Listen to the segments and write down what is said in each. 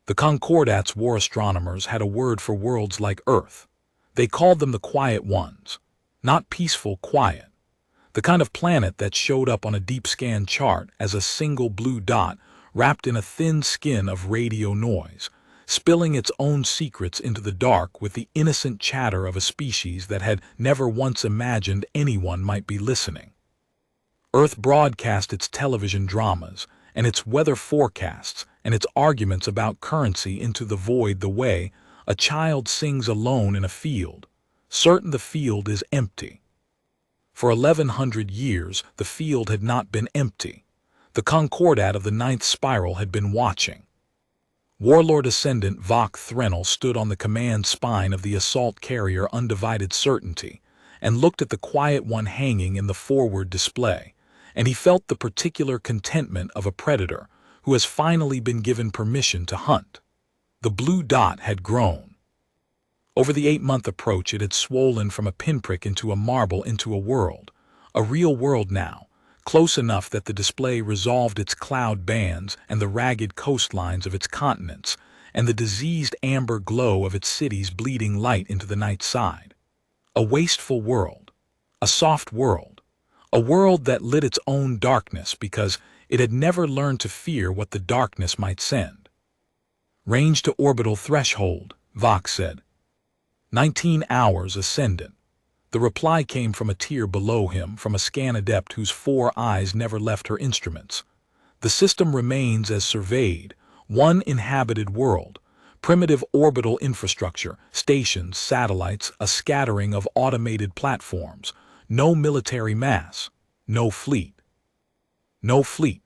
The Concordat's war astronomers had a word for worlds like Earth. They called them the quiet ones. Not peaceful quiet. The kind of planet that showed up on a deep scan chart as a single blue dot wrapped in a thin skin of radio noise, spilling its own secrets into the dark with the innocent chatter of a species that had never once imagined anyone might be listening. Earth broadcast its television dramas, and its weather forecasts, and its arguments about currency into the void the way a child sings alone in a field, certain the field is empty. For 1100 years, the field had not been empty. The Concordat of the ninth spiral had been watching. Warlord Ascendant Vok Threnel stood on the command spine of the assault carrier Undivided Certainty and looked at the quiet one hanging in the forward display, and he felt the particular contentment of a predator who has finally been given permission to hunt. The blue dot had grown. Over the 8-month approach it had swollen from a pinprick into a marble into a real world now, close enough that the display resolved its cloud bands and the ragged coastlines of its continents and the diseased amber glow of its cities bleeding light into the night side. A wasteful world, a soft world, a world that lit its own darkness because it had never learned to fear what the darkness might send. Range to orbital threshold, Vok said. 19 hours ascendant. The reply came from a tier below him, from a scan adept whose 4 eyes never left her instruments. The system remains as surveyed, one inhabited world, primitive orbital infrastructure, stations, satellites, a scattering of automated platforms, no military mass, no fleet. No fleet.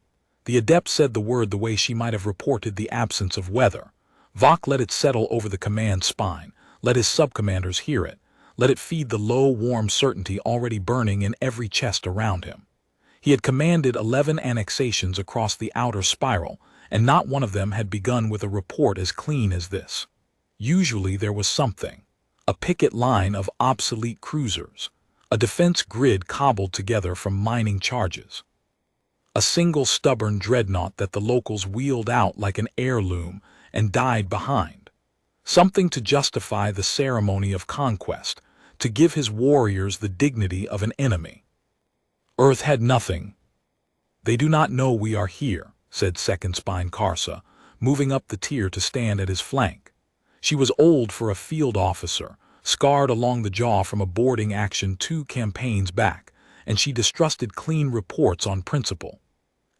The adept said the word the way she might have reported the absence of weather. Vok let it settle over the command spine, let his subcommanders hear it, let it feed the low, warm certainty already burning in every chest around him. He had commanded 11 annexations across the outer spiral, and not one of them had begun with a report as clean as this. Usually there was something. A picket line of obsolete cruisers, a defense grid cobbled together from mining charges. A single stubborn dreadnought that the locals wheeled out like an heirloom and died behind. Something to justify the ceremony of conquest, to give his warriors the dignity of an enemy. Earth had nothing. They do not know we are here, said Second Spine Karsa, moving up the tier to stand at his flank. She was old for a field officer, scarred along the jaw from a boarding action 2 campaigns back, and she distrusted clean reports on principle.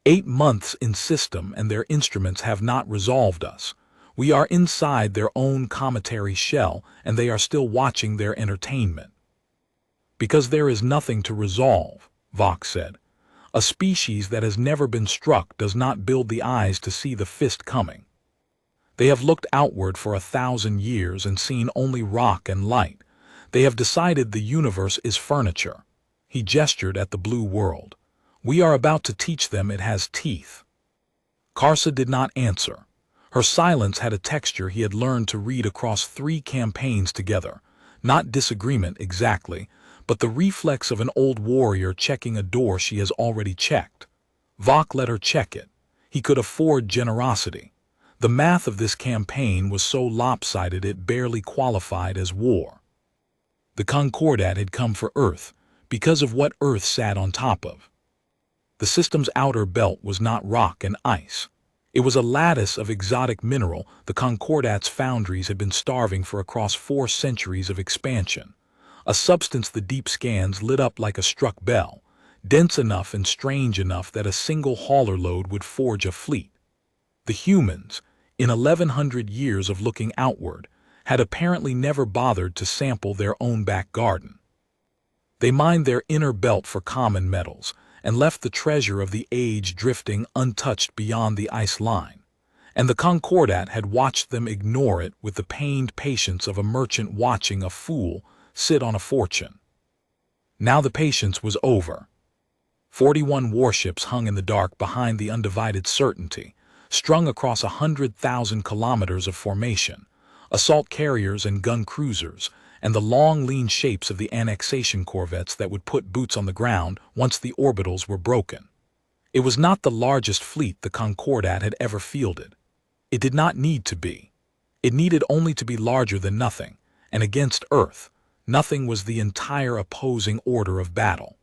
8 months in system and their instruments have not resolved us. We are inside their own cometary shell, and they are still watching their entertainment. Because there is nothing to resolve, Vok said. A species that has never been struck does not build the eyes to see the fist coming. They have looked outward for 1,000 years and seen only rock and light. They have decided the universe is furniture. He gestured at the blue world. We are about to teach them it has teeth. Karsa did not answer. Her silence had a texture he had learned to read across 3 campaigns together. Not disagreement exactly, but the reflex of an old warrior checking a door she has already checked. Vok let her check it. He could afford generosity. The math of this campaign was so lopsided it barely qualified as war. The Concordat had come for Earth, because of what Earth sat on top of. The system's outer belt was not rock and ice. It was a lattice of exotic mineral the Concordat's foundries had been starving for across 4 centuries of expansion. A substance the deep scans lit up like a struck bell, dense enough and strange enough that a single hauler load would forge a fleet. The humans, in 1100 years of looking outward, had apparently never bothered to sample their own back garden. They mined their inner belt for common metals, and left the treasure of the age drifting untouched beyond the ice line, and the Concordat had watched them ignore it with the pained patience of a merchant watching a fool sit on a fortune. Now the patience was over. 41 warships hung in the dark behind the Undivided Certainty, strung across 100,000 kilometers of formation, assault carriers and gun cruisers, and the long, lean shapes of the annexation corvettes that would put boots on the ground once the orbitals were broken. It was not the largest fleet the Concordat had ever fielded. It did not need to be. It needed only to be larger than nothing, and against Earth, nothing was the entire opposing order of battle.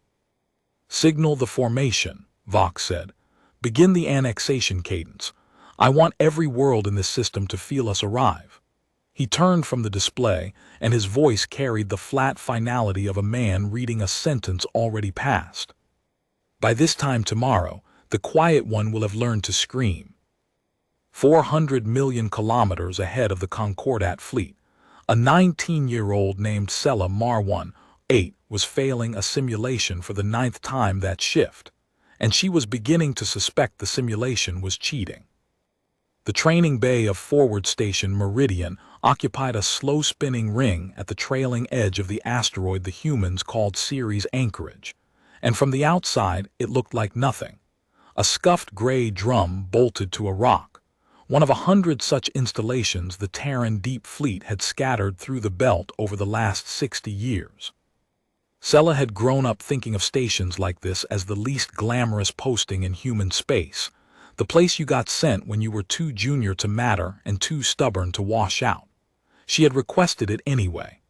"Signal the formation," Vox said. "Begin the annexation cadence. I want every world in this system to feel us arrive." He turned from the display, and his voice carried the flat finality of a man reading a sentence already passed. "By this time tomorrow, the Quiet One will have learned to scream." 400 million kilometers ahead of the Concordat fleet, a 19-year-old named Sela Mar108 was failing a simulation for the 9th time that shift, and she was beginning to suspect the simulation was cheating. The training bay of Forward Station Meridian occupied a slow-spinning ring at the trailing edge of the asteroid the humans called Ceres Anchorage, and from the outside it looked like nothing. A scuffed gray drum bolted to a rock, one of 100 such installations the Terran Deep Fleet had scattered through the belt over the last 60 years. Sela had grown up thinking of stations like this as the least glamorous posting in human space, the place you got sent when you were too junior to matter and too stubborn to wash out. She had requested it anyway.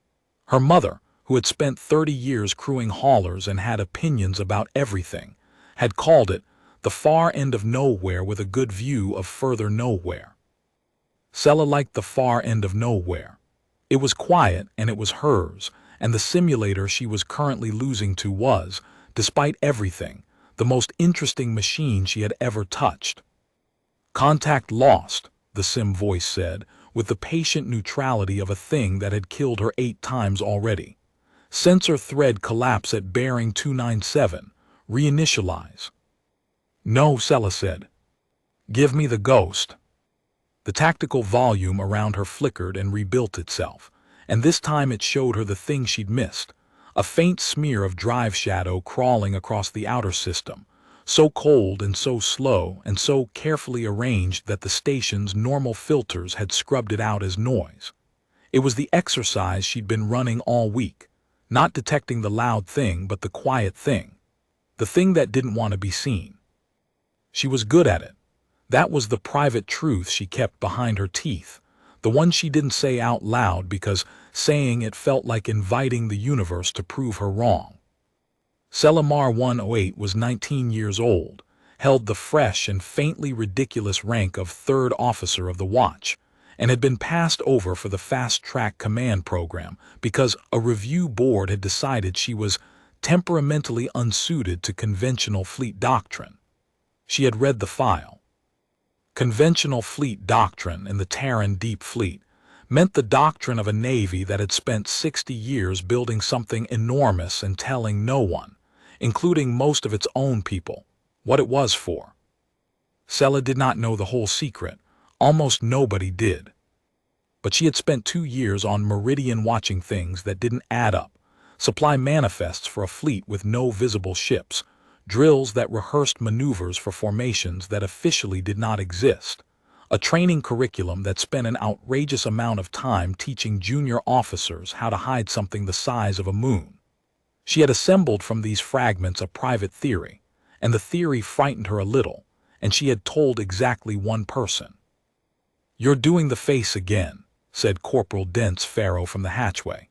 Her mother, who had spent 30 years crewing haulers and had opinions about everything, had called it the far end of nowhere with a good view of further nowhere. Sela liked the far end of nowhere. It was quiet and it was hers, and the simulator she was currently losing to was, despite everything, the most interesting machine she had ever touched. "Contact lost," the sim voice said, with the patient neutrality of a thing that had killed her 8 times already. "Sensor thread collapse at bearing 297. Reinitialize." "No," Sela said. "Give me the ghost." The tactical volume around her flickered and rebuilt itself, and this time it showed her the thing she'd missed. A faint smear of drive shadow crawling across the outer system, so cold and so slow and so carefully arranged that the station's normal filters had scrubbed it out as noise. It was the exercise she'd been running all week, not detecting the loud thing but the quiet thing, the thing that didn't want to be seen. She was good at it. That was the private truth she kept behind her teeth, the one she didn't say out loud because saying it felt like inviting the universe to prove her wrong. Sela Mar108 was 19 years old, held the fresh and faintly ridiculous rank of 3rd officer of the watch, and had been passed over for the fast-track command program because a review board had decided she was temperamentally unsuited to conventional fleet doctrine. She had read the file. Conventional fleet doctrine in the Terran Deep Fleet meant the doctrine of a navy that had spent 60 years building something enormous and telling no one, including most of its own people, what it was for. Sela did not know the whole secret. Almost nobody did. But she had spent 2 years on Meridian watching things that didn't add up, supply manifests for a fleet with no visible ships, drills that rehearsed maneuvers for formations that officially did not exist, a training curriculum that spent an outrageous amount of time teaching junior officers how to hide something the size of a moon. She had assembled from these fragments a private theory, and the theory frightened her a little, and she had told exactly one person. "You're doing the face again," said Corporal Dents Farrow from the hatchway.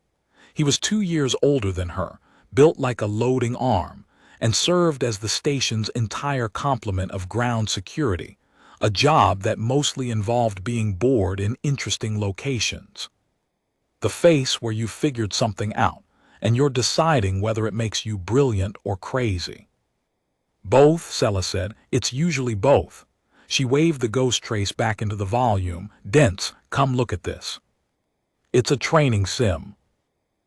He was 2 years older than her, built like a loading arm, and served as the station's entire complement of ground security, a job that mostly involved being bored in interesting locations. "The face where you figured something out, and you're deciding whether it makes you brilliant or crazy." "Both," Sela said. "It's usually both." She waved the ghost trace back into the volume. "Dents, come look at this. It's a training sim."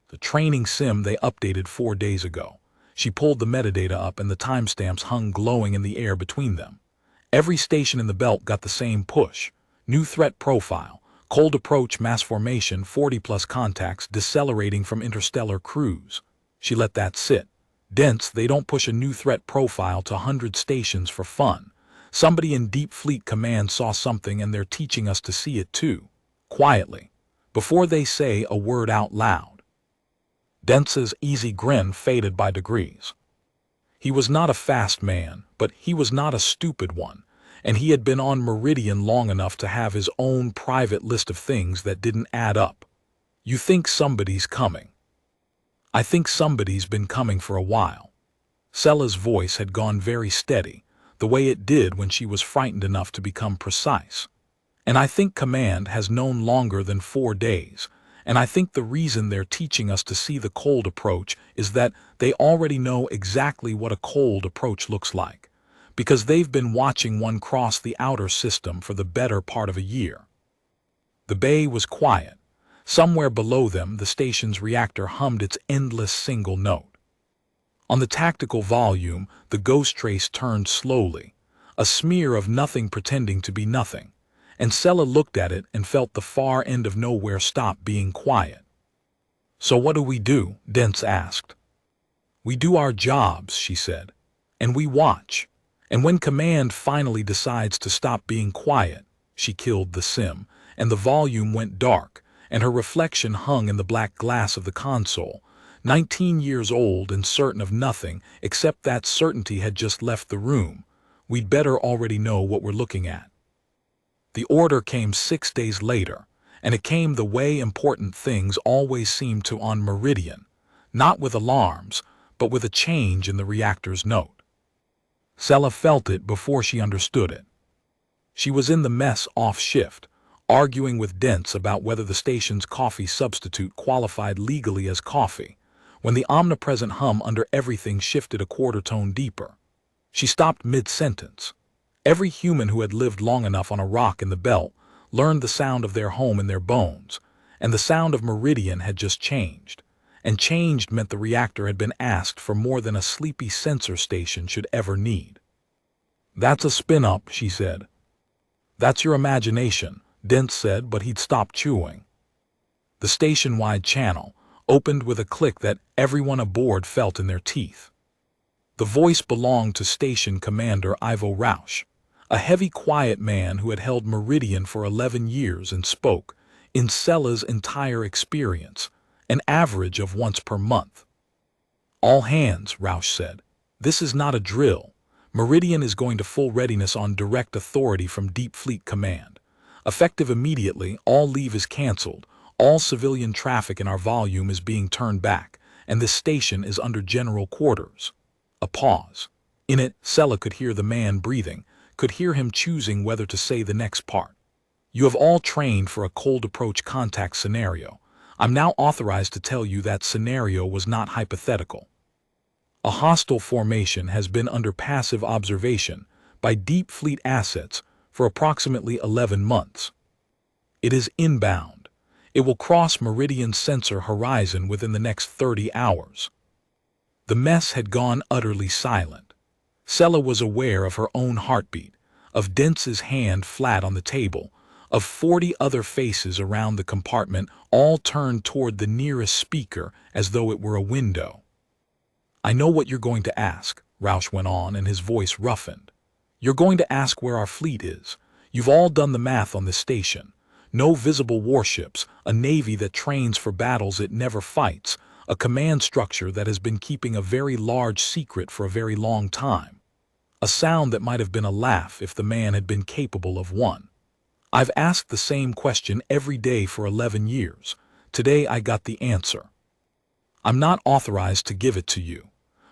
The training sim they updated 4 days ago. She pulled the metadata up and the timestamps hung glowing in the air between them. Every station in the belt got the same push. New threat profile, cold approach mass formation, 40+ contacts decelerating from interstellar cruise. She let that sit. "Dents, they don't push a new threat profile to 100 stations for fun. Somebody in Deep Fleet Command saw something and they're teaching us to see it too. Quietly. Before they say a word out loud." Dents's easy grin faded by degrees. He was not a fast man, but he was not a stupid one, and he had been on Meridian long enough to have his own private list of things that didn't add up. You think somebody's coming. I think somebody's been coming for a while. Sela's voice had gone very steady, the way it did when she was frightened enough to become precise. And I think Command has known longer than 4 days, and I think the reason they're teaching us to see the cold approach is that they already know exactly what a cold approach looks like, because they've been watching one cross the outer system for the better part of a year. The bay was quiet. Somewhere below them, the station's reactor hummed its endless single note. On the tactical volume, the ghost trace turned slowly, a smear of nothing pretending to be nothing, and Sela looked at it and felt the far end of nowhere stop being quiet. "So what do we do?" Dents asked. "We do our jobs," she said, "and we watch. And when Command finally decides to stop being quiet," she killed the sim, and the volume went dark, and her reflection hung in the black glass of the console, 19 years old and certain of nothing except that certainty had just left the room. "We'd better already know what we're looking at." The order came 6 days later, and it came the way important things always seem to on Meridian, not with alarms, but with a change in the reactor's note. Sela felt it before she understood it. She was in the mess off shift, arguing with Dents about whether the station's coffee substitute qualified legally as coffee, when the omnipresent hum under everything shifted a quarter tone deeper. She stopped mid-sentence. Every human who had lived long enough on a rock in the belt learned the sound of their home in their bones, and the sound of Meridian had just changed. And changed meant the reactor had been asked for more than a sleepy sensor station should ever need. "That's a spin-up," she said. "That's your imagination," Dent said, but he'd stopped chewing. The station-wide channel opened with a click that everyone aboard felt in their teeth. The voice belonged to Station Commander Ivo Rausch, a heavy, quiet man who had held Meridian for 11 years and spoke, in Sela's entire experience, an average of once per month. "All hands," Rausch said. "This is not a drill. Meridian is going to full readiness on direct authority from Deep Fleet Command. Effective immediately, all leave is canceled, all civilian traffic in our volume is being turned back, and this station is under general quarters." A pause. In it, Sela could hear the man breathing, could hear him choosing whether to say the next part. "You have all trained for a cold approach contact scenario. I'm now authorized to tell you that scenario was not hypothetical. A hostile formation has been under passive observation by Deep Fleet assets for approximately 11 months. It is inbound. It will cross Meridian sensor horizon within the next 30 hours. The mess had gone utterly silent. Sela was aware of her own heartbeat, of Dentz's hand flat on the table, of 40 other faces around the compartment, all turned toward the nearest speaker as though it were a window. "I know what you're going to ask," Rausch went on, and his voice roughened. "You're going to ask where our fleet is. You've all done the math on this station. No visible warships, a navy that trains for battles it never fights, a command structure that has been keeping a very large secret for a very long time. A sound that might have been a laugh if the man had been capable of one. I've asked the same question every day for 11 years. Today I got the answer. I'm not authorized to give it to you,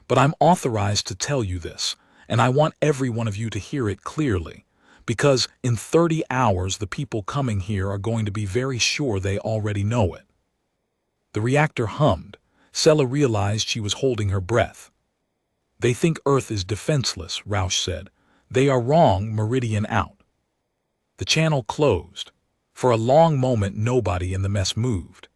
but I'm authorized to tell you this, and I want every one of you to hear it clearly, because in 30 hours the people coming here are going to be very sure they already know it." The reactor hummed. Sela realized she was holding her breath. "They think Earth is defenseless," Rausch said. "They are wrong. Meridian out." The channel closed. For a long moment nobody in the mess moved.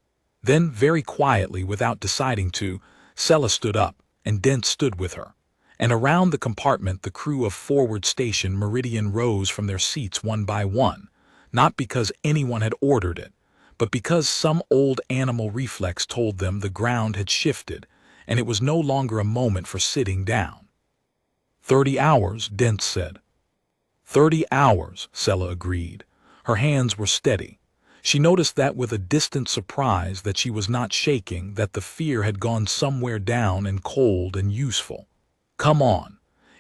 Then, very quietly, without deciding to, Sela stood up, and Dent stood with her. And around the compartment the crew of Forward Station Meridian rose from their seats one by one, not because anyone had ordered it, but because some old animal reflex told them the ground had shifted, and it was no longer a moment for sitting down. 30 hours, Dent said. 30 hours, Sela agreed. Her hands were steady. She noticed that with a distant surprise that she was not shaking, that the fear had gone somewhere down and cold and useful. "Come on.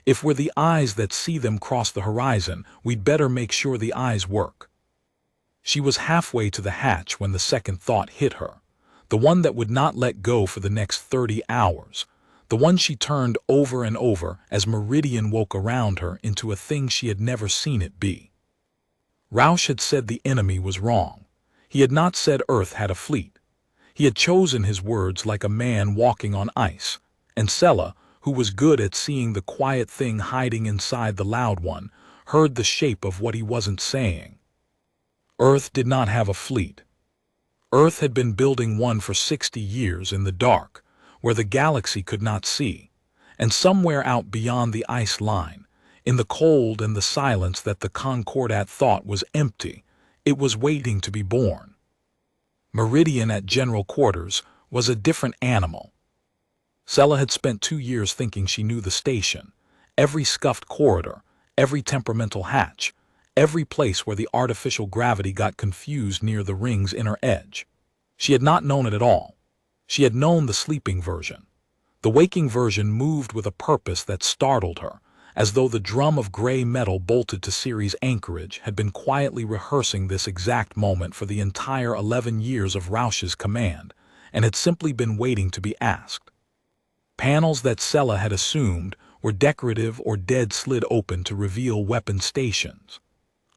If we're the eyes that see them cross the horizon, we'd better make sure the eyes work. She was halfway to the hatch when the second thought hit her, the one that would not let go for the next 30 hours, the one she turned over and over as Meridian woke around her into a thing she had never seen it be. Roush had said the enemy was wrong. He had not said Earth had a fleet. He had chosen his words like a man walking on ice, and Sela, who was good at seeing the quiet thing hiding inside the loud one, heard the shape of what he wasn't saying. Earth did not have a fleet. Earth had been building one for 60 years in the dark, where the galaxy could not see, and somewhere out beyond the ice line, in the cold and the silence that the Concordat thought was empty, it was waiting to be born. Meridian at General Quarters was a different animal. Sela had spent 2 years thinking she knew the station, every scuffed corridor, every temperamental hatch, every place where the artificial gravity got confused near the ring's inner edge. She had not known it at all. She had known the sleeping version. The waking version moved with a purpose that startled her, as though the drum of gray metal bolted to Ceres' anchorage had been quietly rehearsing this exact moment for the entire 11 years of Roush's command, and had simply been waiting to be asked. Panels that Sela had assumed were decorative or dead slid open to reveal weapon stations.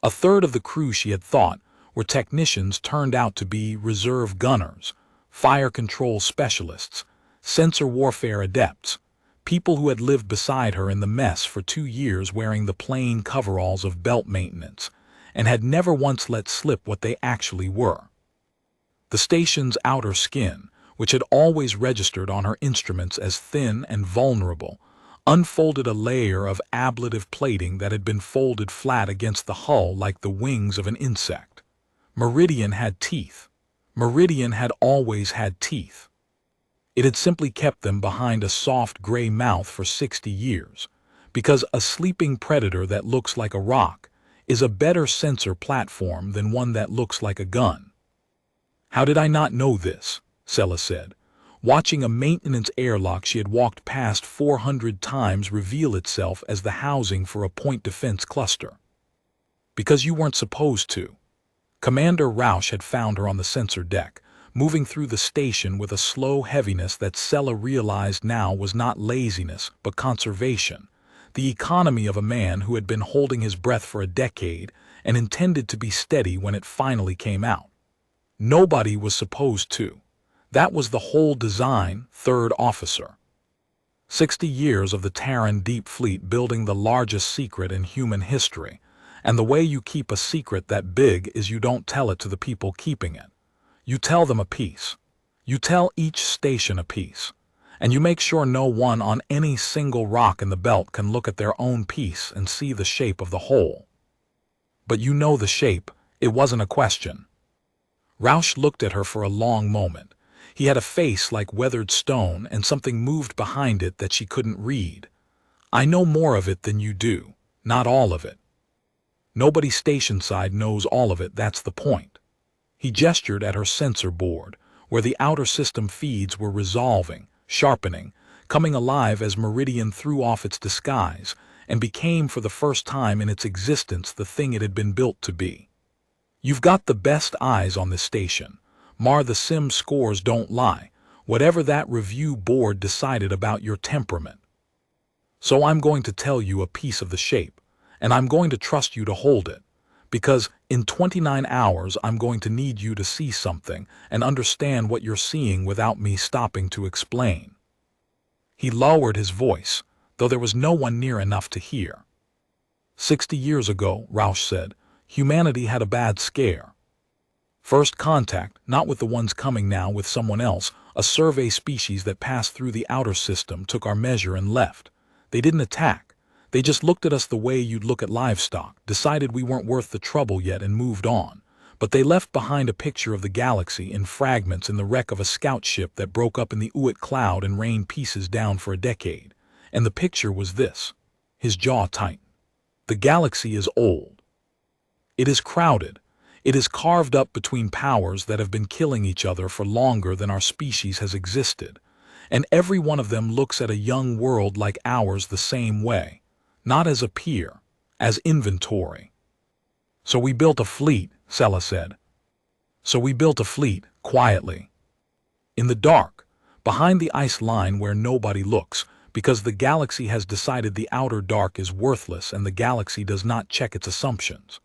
A third of the crew, she had thought, were technicians turned out to be reserve gunners, fire control specialists, sensor warfare adepts, people who had lived beside her in the mess for 2 years wearing the plain coveralls of belt maintenance, and had never once let slip what they actually were. The station's outer skin, which had always registered on her instruments as thin and vulnerable, unfolded a layer of ablative plating that had been folded flat against the hull like the wings of an insect. Meridian had teeth. Meridian had always had teeth. It had simply kept them behind a soft gray mouth for 60 years, because a sleeping predator that looks like a rock is a better sensor platform than one that looks like a gun. "How did I not know this?" Sela said, watching a maintenance airlock she had walked past 400 times reveal itself as the housing for a point defense cluster. "Because you weren't supposed to." Commander Roush had found her on the sensor deck, moving through the station with a slow heaviness that Sela realized now was not laziness but conservation, the economy of a man who had been holding his breath for a decade and intended to be steady when it finally came out. Nobody was supposed to. That was the whole design, third officer. 60 years of the Terran Deep Fleet building the largest secret in human history, and the way you keep a secret that big is you don't tell it to the people keeping it. You tell them a piece. You tell each station a piece. And you make sure no one on any single rock in the belt can look at their own piece and see the shape of the whole. But you know the shape, it wasn't a question. Roush looked at her for a long moment. He had a face like weathered stone, and something moved behind it that she couldn't read. "I know more of it than you do, not all of it. Nobody station-side knows all of it, that's the point." He gestured at her sensor board, where the outer system feeds were resolving, sharpening, coming alive as Meridian threw off its disguise and became for the first time in its existence the thing it had been built to be. "You've got the best eyes on this station. The sim scores don't lie, whatever that review board decided about your temperament. So I'm going to tell you a piece of the shape, and I'm going to trust you to hold it, because in 29 hours I'm going to need you to see something and understand what you're seeing without me stopping to explain." He lowered his voice, though there was no one near enough to hear. 60 years ago, Roush said, humanity had a bad scare. First contact, not with the ones coming now, with someone else, a survey species that passed through the outer system, took our measure and left. They didn't attack. They just looked at us the way you'd look at livestock, decided we weren't worth the trouble yet and moved on. But they left behind a picture of the galaxy in fragments in the wreck of a scout ship that broke up in the Uit cloud and rained pieces down for a decade. And the picture was this. His jaw tightened. The galaxy is old. It is crowded. It is carved up between powers that have been killing each other for longer than our species has existed, and every one of them looks at a young world like ours the same way. Not as a peer, as inventory. So we built a fleet, Sela said. So we built a fleet, quietly. In the dark, behind the ice line where nobody looks, because the galaxy has decided the outer dark is worthless and the galaxy does not check its assumptions.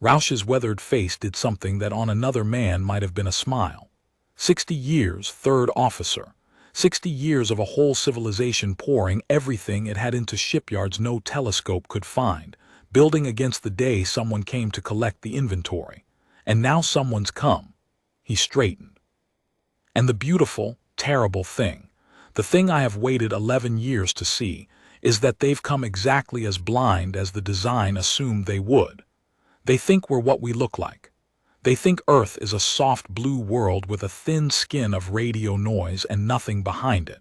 Rausch's weathered face did something that on another man might have been a smile. 60 years, third officer. 60 years of a whole civilization pouring everything it had into shipyards no telescope could find, building against the day someone came to collect the inventory. And now someone's come. He straightened. And the beautiful, terrible thing, the thing I have waited 11 years to see, is that they've come exactly as blind as the design assumed they would. They think we're what we look like. They think Earth is a soft blue world with a thin skin of radio noise and nothing behind it.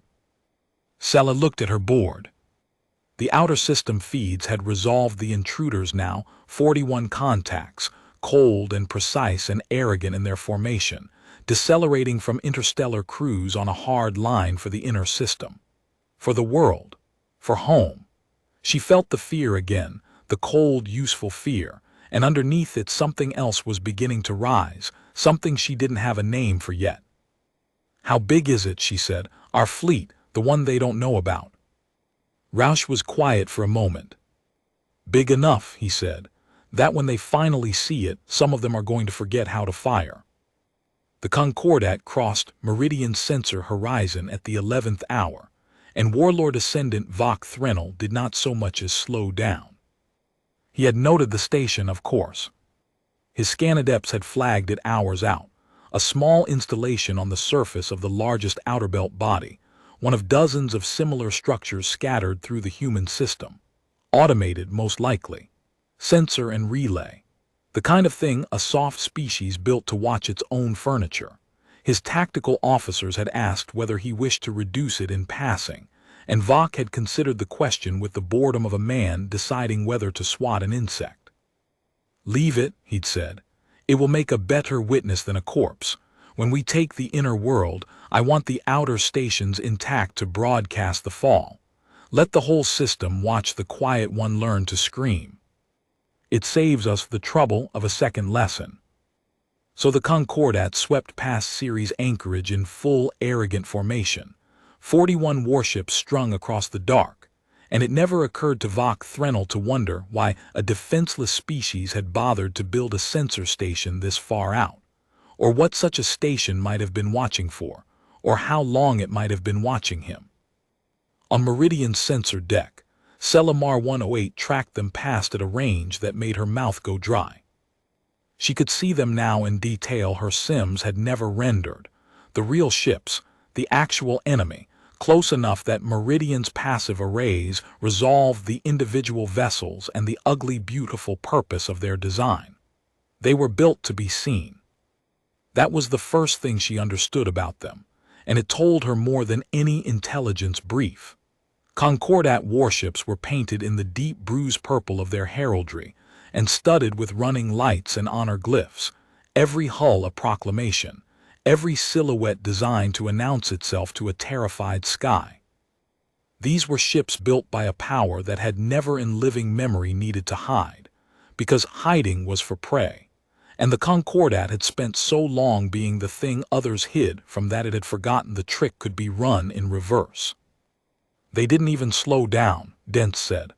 Sela looked at her board. The outer system feeds had resolved the intruders now, 41 contacts, cold and precise and arrogant in their formation, decelerating from interstellar crews on a hard line for the inner system. For the world. For home. She felt the fear again, the cold, useful fear, and underneath it something else was beginning to rise, something she didn't have a name for yet. How big is it, she said, our fleet, the one they don't know about? Rausch was quiet for a moment. Big enough, he said, that when they finally see it, some of them are going to forget how to fire. The Concordat crossed Meridian sensor horizon at the 11th hour, and warlord ascendant Vok Threnel did not so much as slow down. He had noted the station, of course. His scanadepts had flagged it hours out, a small installation on the surface of the largest outer belt body, one of dozens of similar structures scattered through the human system. Automated, most likely. Sensor and relay. The kind of thing a soft species built to watch its own furniture. His tactical officers had asked whether he wished to reduce it in passing, and Vok had considered the question with the boredom of a man deciding whether to swat an insect. Leave it, he'd said. It will make a better witness than a corpse. When we take the inner world, I want the outer stations intact to broadcast the fall. Let the whole system watch the quiet one learn to scream. It saves us the trouble of a second lesson. So the Concordat swept past Ceres' anchorage in full, arrogant formation. 41 warships strung across the dark, and it never occurred to Vok Threnel to wonder why a defenseless species had bothered to build a sensor station this far out, or what such a station might have been watching for, or how long it might have been watching him. On Meridian's sensor deck, Sela Mar108 tracked them past at a range that made her mouth go dry. She could see them now in detail her sims had never rendered, the real ships, the actual enemy, close enough that Meridian's passive arrays resolved the individual vessels and the ugly, beautiful purpose of their design. They were built to be seen. That was the first thing she understood about them, and it told her more than any intelligence brief. Concordat warships were painted in the deep bruise purple of their heraldry and studded with running lights and honor glyphs, every hull a proclamation, every silhouette designed to announce itself to a terrified sky. These were ships built by a power that had never in living memory needed to hide, because hiding was for prey, and the Concordat had spent so long being the thing others hid from that it had forgotten the trick could be run in reverse. They didn't even slow down, Dent said.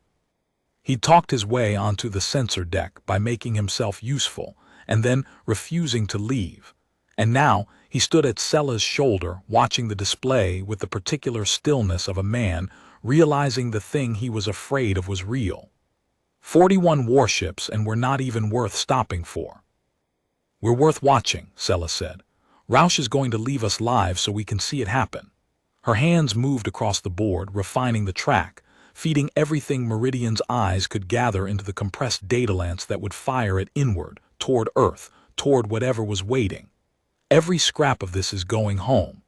He'd talked his way onto the sensor deck by making himself useful and then refusing to leave, and now he stood at Sela's shoulder watching the display with the particular stillness of a man realizing the thing he was afraid of was real. 41 warships, and we're not even worth stopping for. We're worth watching, Sela said. Rausch is going to leave us live so we can see it happen. Her hands moved across the board, refining the track, feeding everything Meridian's eyes could gather into the compressed data lance that would fire it inward, toward Earth, toward whatever was waiting. Every scrap of this is going home.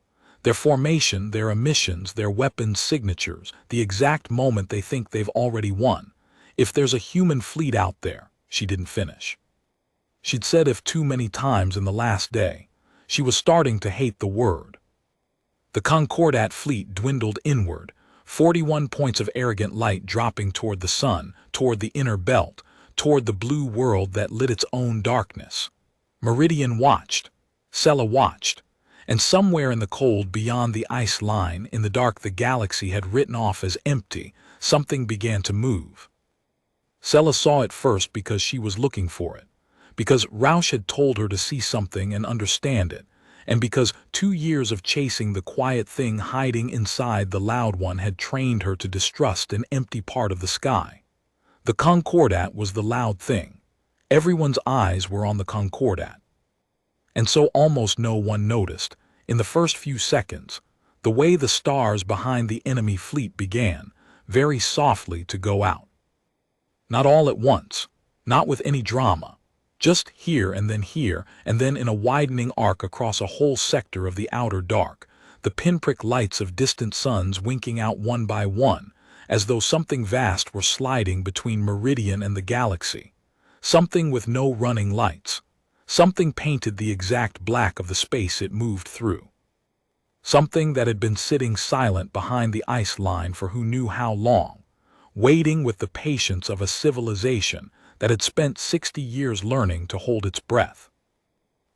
Their formation, their emissions, their weapons signatures, the exact moment they think they've already won. If there's a human fleet out there, she didn't finish. She'd said if too many times in the last day. She was starting to hate the word. The Concordat fleet dwindled inward, 41 points of arrogant light dropping toward the sun, toward the inner belt, toward the blue world that lit its own darkness. Meridian watched. Sela watched. And somewhere in the cold beyond the ice line, in the dark the galaxy had written off as empty, something began to move. Sela saw it first because she was looking for it, because Rausch had told her to see something and understand it, and because 2 years of chasing the quiet thing hiding inside the loud one had trained her to distrust an empty part of the sky. The Concordat was the loud thing. Everyone's eyes were on the Concordat. And so almost no one noticed, in the first few seconds, the way the stars behind the enemy fleet began, very softly, to go out. Not all at once, not with any drama, just here and then in a widening arc across a whole sector of the outer dark, the pinprick lights of distant suns winking out one by one, as though something vast were sliding between Meridian and the galaxy, something with no running lights. Something painted the exact black of the space it moved through. Something that had been sitting silent behind the ice line for who knew how long, waiting with the patience of a civilization that had spent 60 years learning to hold its breath.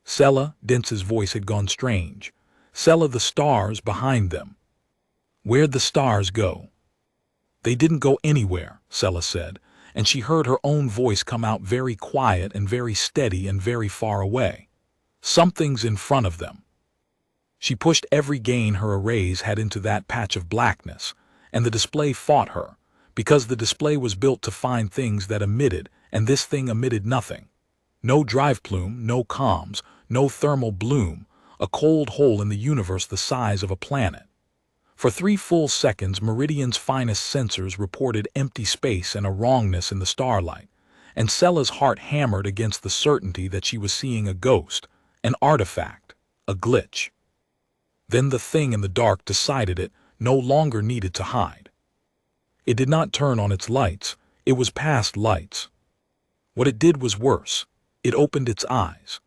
Sela, Dentz's voice had gone strange. Sela, the stars behind them. Where'd the stars go? They didn't go anywhere, Sela said, and she heard her own voice come out very quiet and very steady and very far away. Something's in front of them. She pushed every gain her arrays had into that patch of blackness, and the display fought her, because the display was built to find things that emitted, and this thing emitted nothing. No drive plume, no comms, no thermal bloom, a cold hole in the universe the size of a planet. For 3 full seconds, Meridian's finest sensors reported empty space and a wrongness in the starlight, and Sela's heart hammered against the certainty that she was seeing a ghost, an artifact, a glitch. Then the thing in the dark decided it no longer needed to hide. It did not turn on its lights, it was past lights. What it did was worse. It opened its eyes.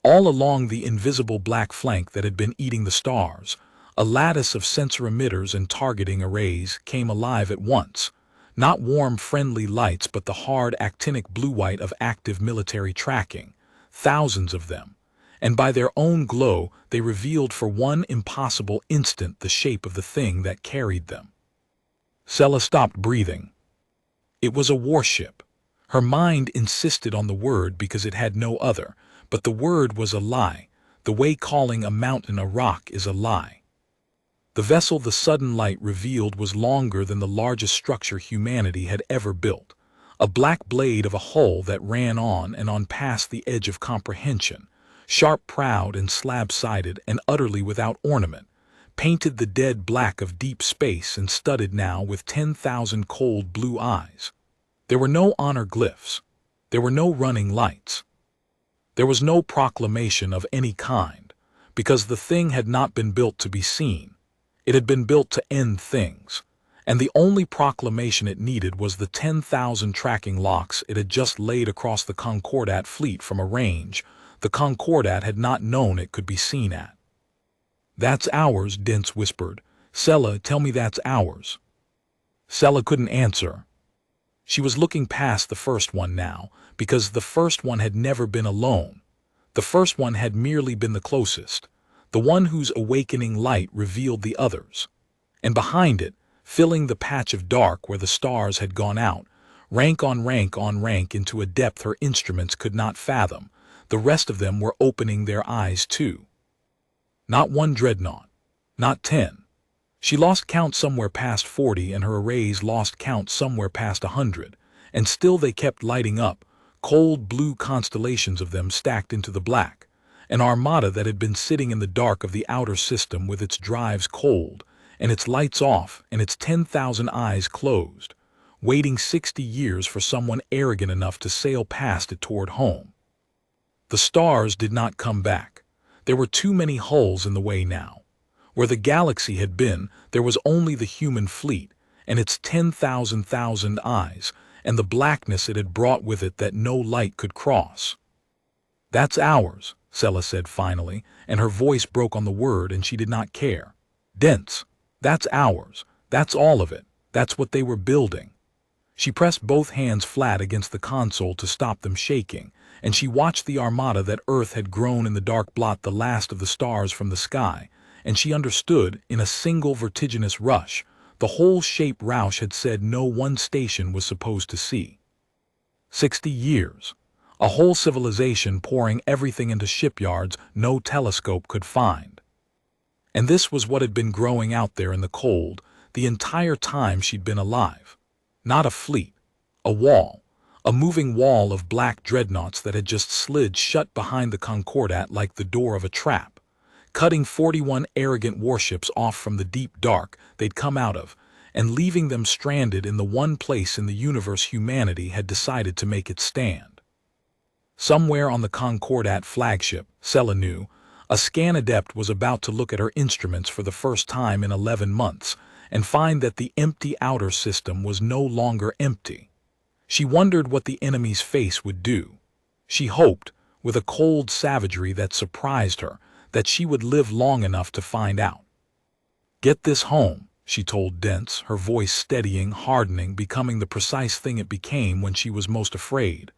All along the invisible black flank that had been eating the stars, a lattice of sensor emitters and targeting arrays came alive at once. Not warm, friendly lights, but the hard actinic blue-white of active military tracking, thousands of them. And by their own glow, they revealed for one impossible instant the shape of the thing that carried them. Sela stopped breathing. It was a warship. Her mind insisted on the word because it had no other, but the word was a lie, the way calling a mountain a rock is a lie. The vessel the sudden light revealed was longer than the largest structure humanity had ever built, a black blade of a hull that ran on past the edge of comprehension, sharp, proud, and slab-sided, and utterly without ornament, painted the dead black of deep space and studded now with 10,000 cold blue eyes. There were no honor glyphs. There were no running lights. There was no proclamation of any kind, because the thing had not been built to be seen. It had been built to end things, and the only proclamation it needed was the 10,000 tracking locks it had just laid across the Concordat fleet from a range the Concordat had not known it could be seen at. "That's ours," Dentz whispered. "Sela, tell me that's ours." Sela couldn't answer. She was looking past the first one now, because the first one had never been alone. The first one had merely been the closest, the one whose awakening light revealed the others. And behind it, filling the patch of dark where the stars had gone out, rank on rank on rank into a depth her instruments could not fathom, the rest of them were opening their eyes too. Not one dreadnought, not 10. She lost count somewhere past 40, and her arrays lost count somewhere past 100, and still they kept lighting up, cold blue constellations of them stacked into the black, an armada that had been sitting in the dark of the outer system with its drives cold, and its lights off, and its 10,000 eyes closed, waiting 60 years for someone arrogant enough to sail past it toward home. The stars did not come back. There were too many hulls in the way now. Where the galaxy had been, there was only the human fleet, and its 10,000 eyes, and the blackness it had brought with it that no light could cross. "That's ours," Sela said finally, and her voice broke on the word, and she did not care. "Dentz, that's ours. That's all of it. That's what they were building. She pressed both hands flat against the console to stop them shaking, and she watched the armada that Earth had grown in the dark blot the last of the stars from the sky, and she understood, in a single vertiginous rush, the whole shape Roush had said no one station was supposed to see. 60 years. A whole civilization pouring everything into shipyards no telescope could find. And this was what had been growing out there in the cold the entire time she'd been alive. Not a fleet. A wall. A moving wall of black dreadnoughts that had just slid shut behind the Concordat like the door of a trap, cutting 41 arrogant warships off from the deep dark they'd come out of, and leaving them stranded in the one place in the universe humanity had decided to make its stand. Somewhere on the Concordat flagship, Sela knew, a scan adept was about to look at her instruments for the first time in 11 months and find that the empty outer system was no longer empty. She wondered what the enemy's face would do. She hoped, with a cold savagery that surprised her, that she would live long enough to find out. "Get this home," she told Dents, her voice steadying, hardening, becoming the precise thing it became when she was most afraid.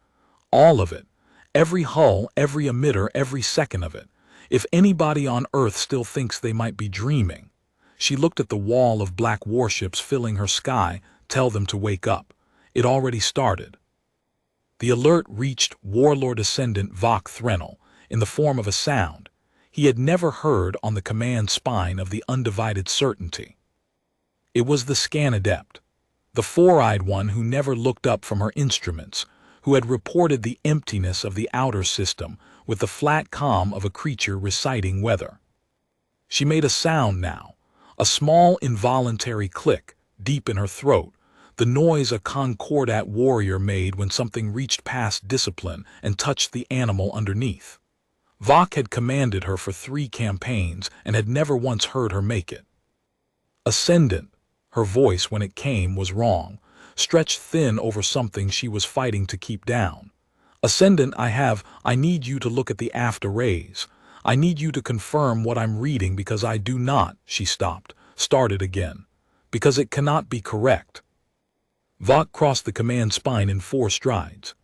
"All of it. Every hull, every emitter, every second of it. If anybody on Earth still thinks they might be dreaming." She looked at the wall of black warships filling her sky. "Tell them to wake up. It already started." The alert reached Warlord Ascendant Vok Threnel in the form of a sound he had never heard on the command spine of the Undivided Certainty. It was the scan adept, the four-eyed one who never looked up from her instruments, who had reported the emptiness of the outer system with the flat calm of a creature reciting weather. She made a sound now, a small involuntary click, deep in her throat, the noise a Concordat warrior made when something reached past discipline and touched the animal underneath. Vok had commanded her for 3 campaigns and had never once heard her make it. Ascendant, her voice when it came was wrong, stretched thin over something she was fighting to keep down. "Ascendant, I need you to look at the aft arrays. I need you to confirm what I'm reading because I do not," she stopped, started again, "because it cannot be correct." Vok crossed the command spine in 4 strides.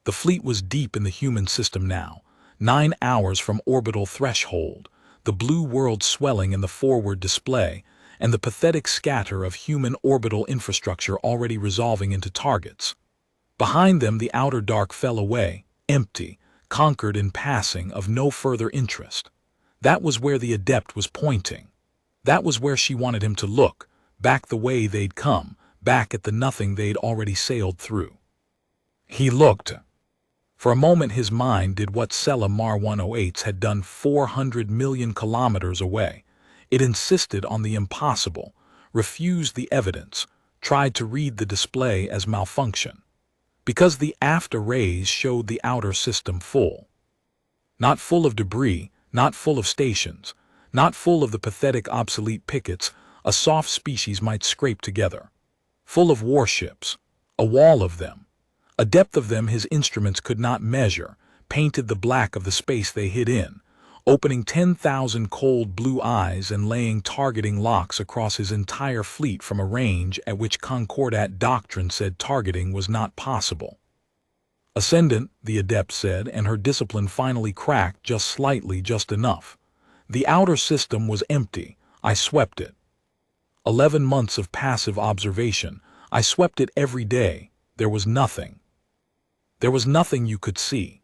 The fleet was deep in the human system now, 9 hours from orbital threshold, the blue world swelling in the forward display, and the pathetic scatter of human orbital infrastructure already resolving into targets. Behind them the outer dark fell away, empty, conquered in passing, of no further interest. That was where the adept was pointing. That was where she wanted him to look, back the way they'd come, back at the nothing they'd already sailed through. He looked. For a moment his mind did what Sela Mar108's had done 400 million kilometers away. It insisted on the impossible, refused the evidence, tried to read the display as malfunction. Because the aft arrays showed the outer system full. Not full of debris, not full of stations, not full of the pathetic obsolete pickets a soft species might scrape together. Full of warships, a wall of them, a depth of them his instruments could not measure, painted the black of the space they hid in, opening 10,000 cold blue eyes and laying targeting locks across his entire fleet from a range at which Concordat doctrine said targeting was not possible. "Ascendant," the adept said, and her discipline finally cracked just slightly, just enough. "The outer system was empty. I swept it. 11 months of passive observation. I swept it every day. There was nothing. There was nothing you could see."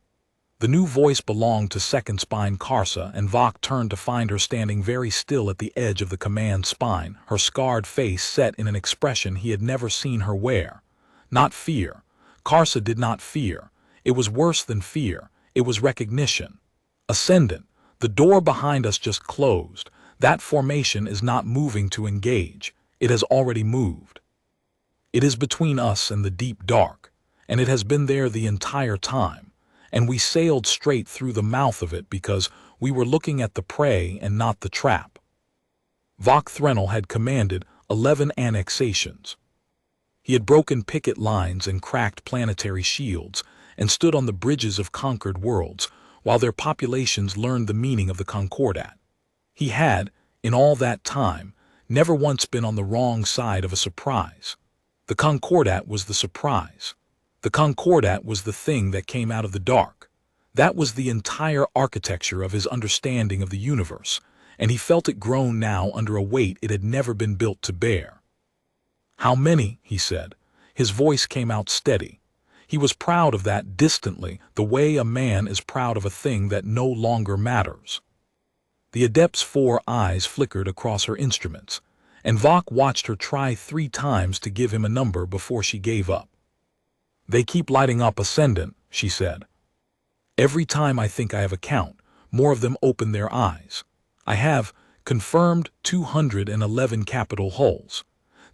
The new voice belonged to Second Spine Karsa, and Vok turned to find her standing very still at the edge of the command spine, her scarred face set in an expression he had never seen her wear. Not fear. Karsa did not fear. It was worse than fear. It was recognition. "Ascendant, the door behind us just closed. That formation is not moving to engage. It has already moved. It is between us and the deep dark, and it has been there the entire time. And we sailed straight through the mouth of it because we were looking at the prey and not the trap." Vok Threnel had commanded 11 annexations. He had broken picket lines and cracked planetary shields, and stood on the bridges of conquered worlds, while their populations learned the meaning of the Concordat. He had, in all that time, never once been on the wrong side of a surprise. The Concordat was the surprise. The Concordat was the thing that came out of the dark. That was the entire architecture of his understanding of the universe, and he felt it groan now under a weight it had never been built to bear. "How many?" he said. His voice came out steady. He was proud of that distantly, the way a man is proud of a thing that no longer matters. The adept's 4 eyes flickered across her instruments, and Vok watched her try 3 times to give him a number before she gave up. "They keep lighting up ascendant," she said. "Every time I think I have a count, more of them open their eyes. I have confirmed 211 capital hulls.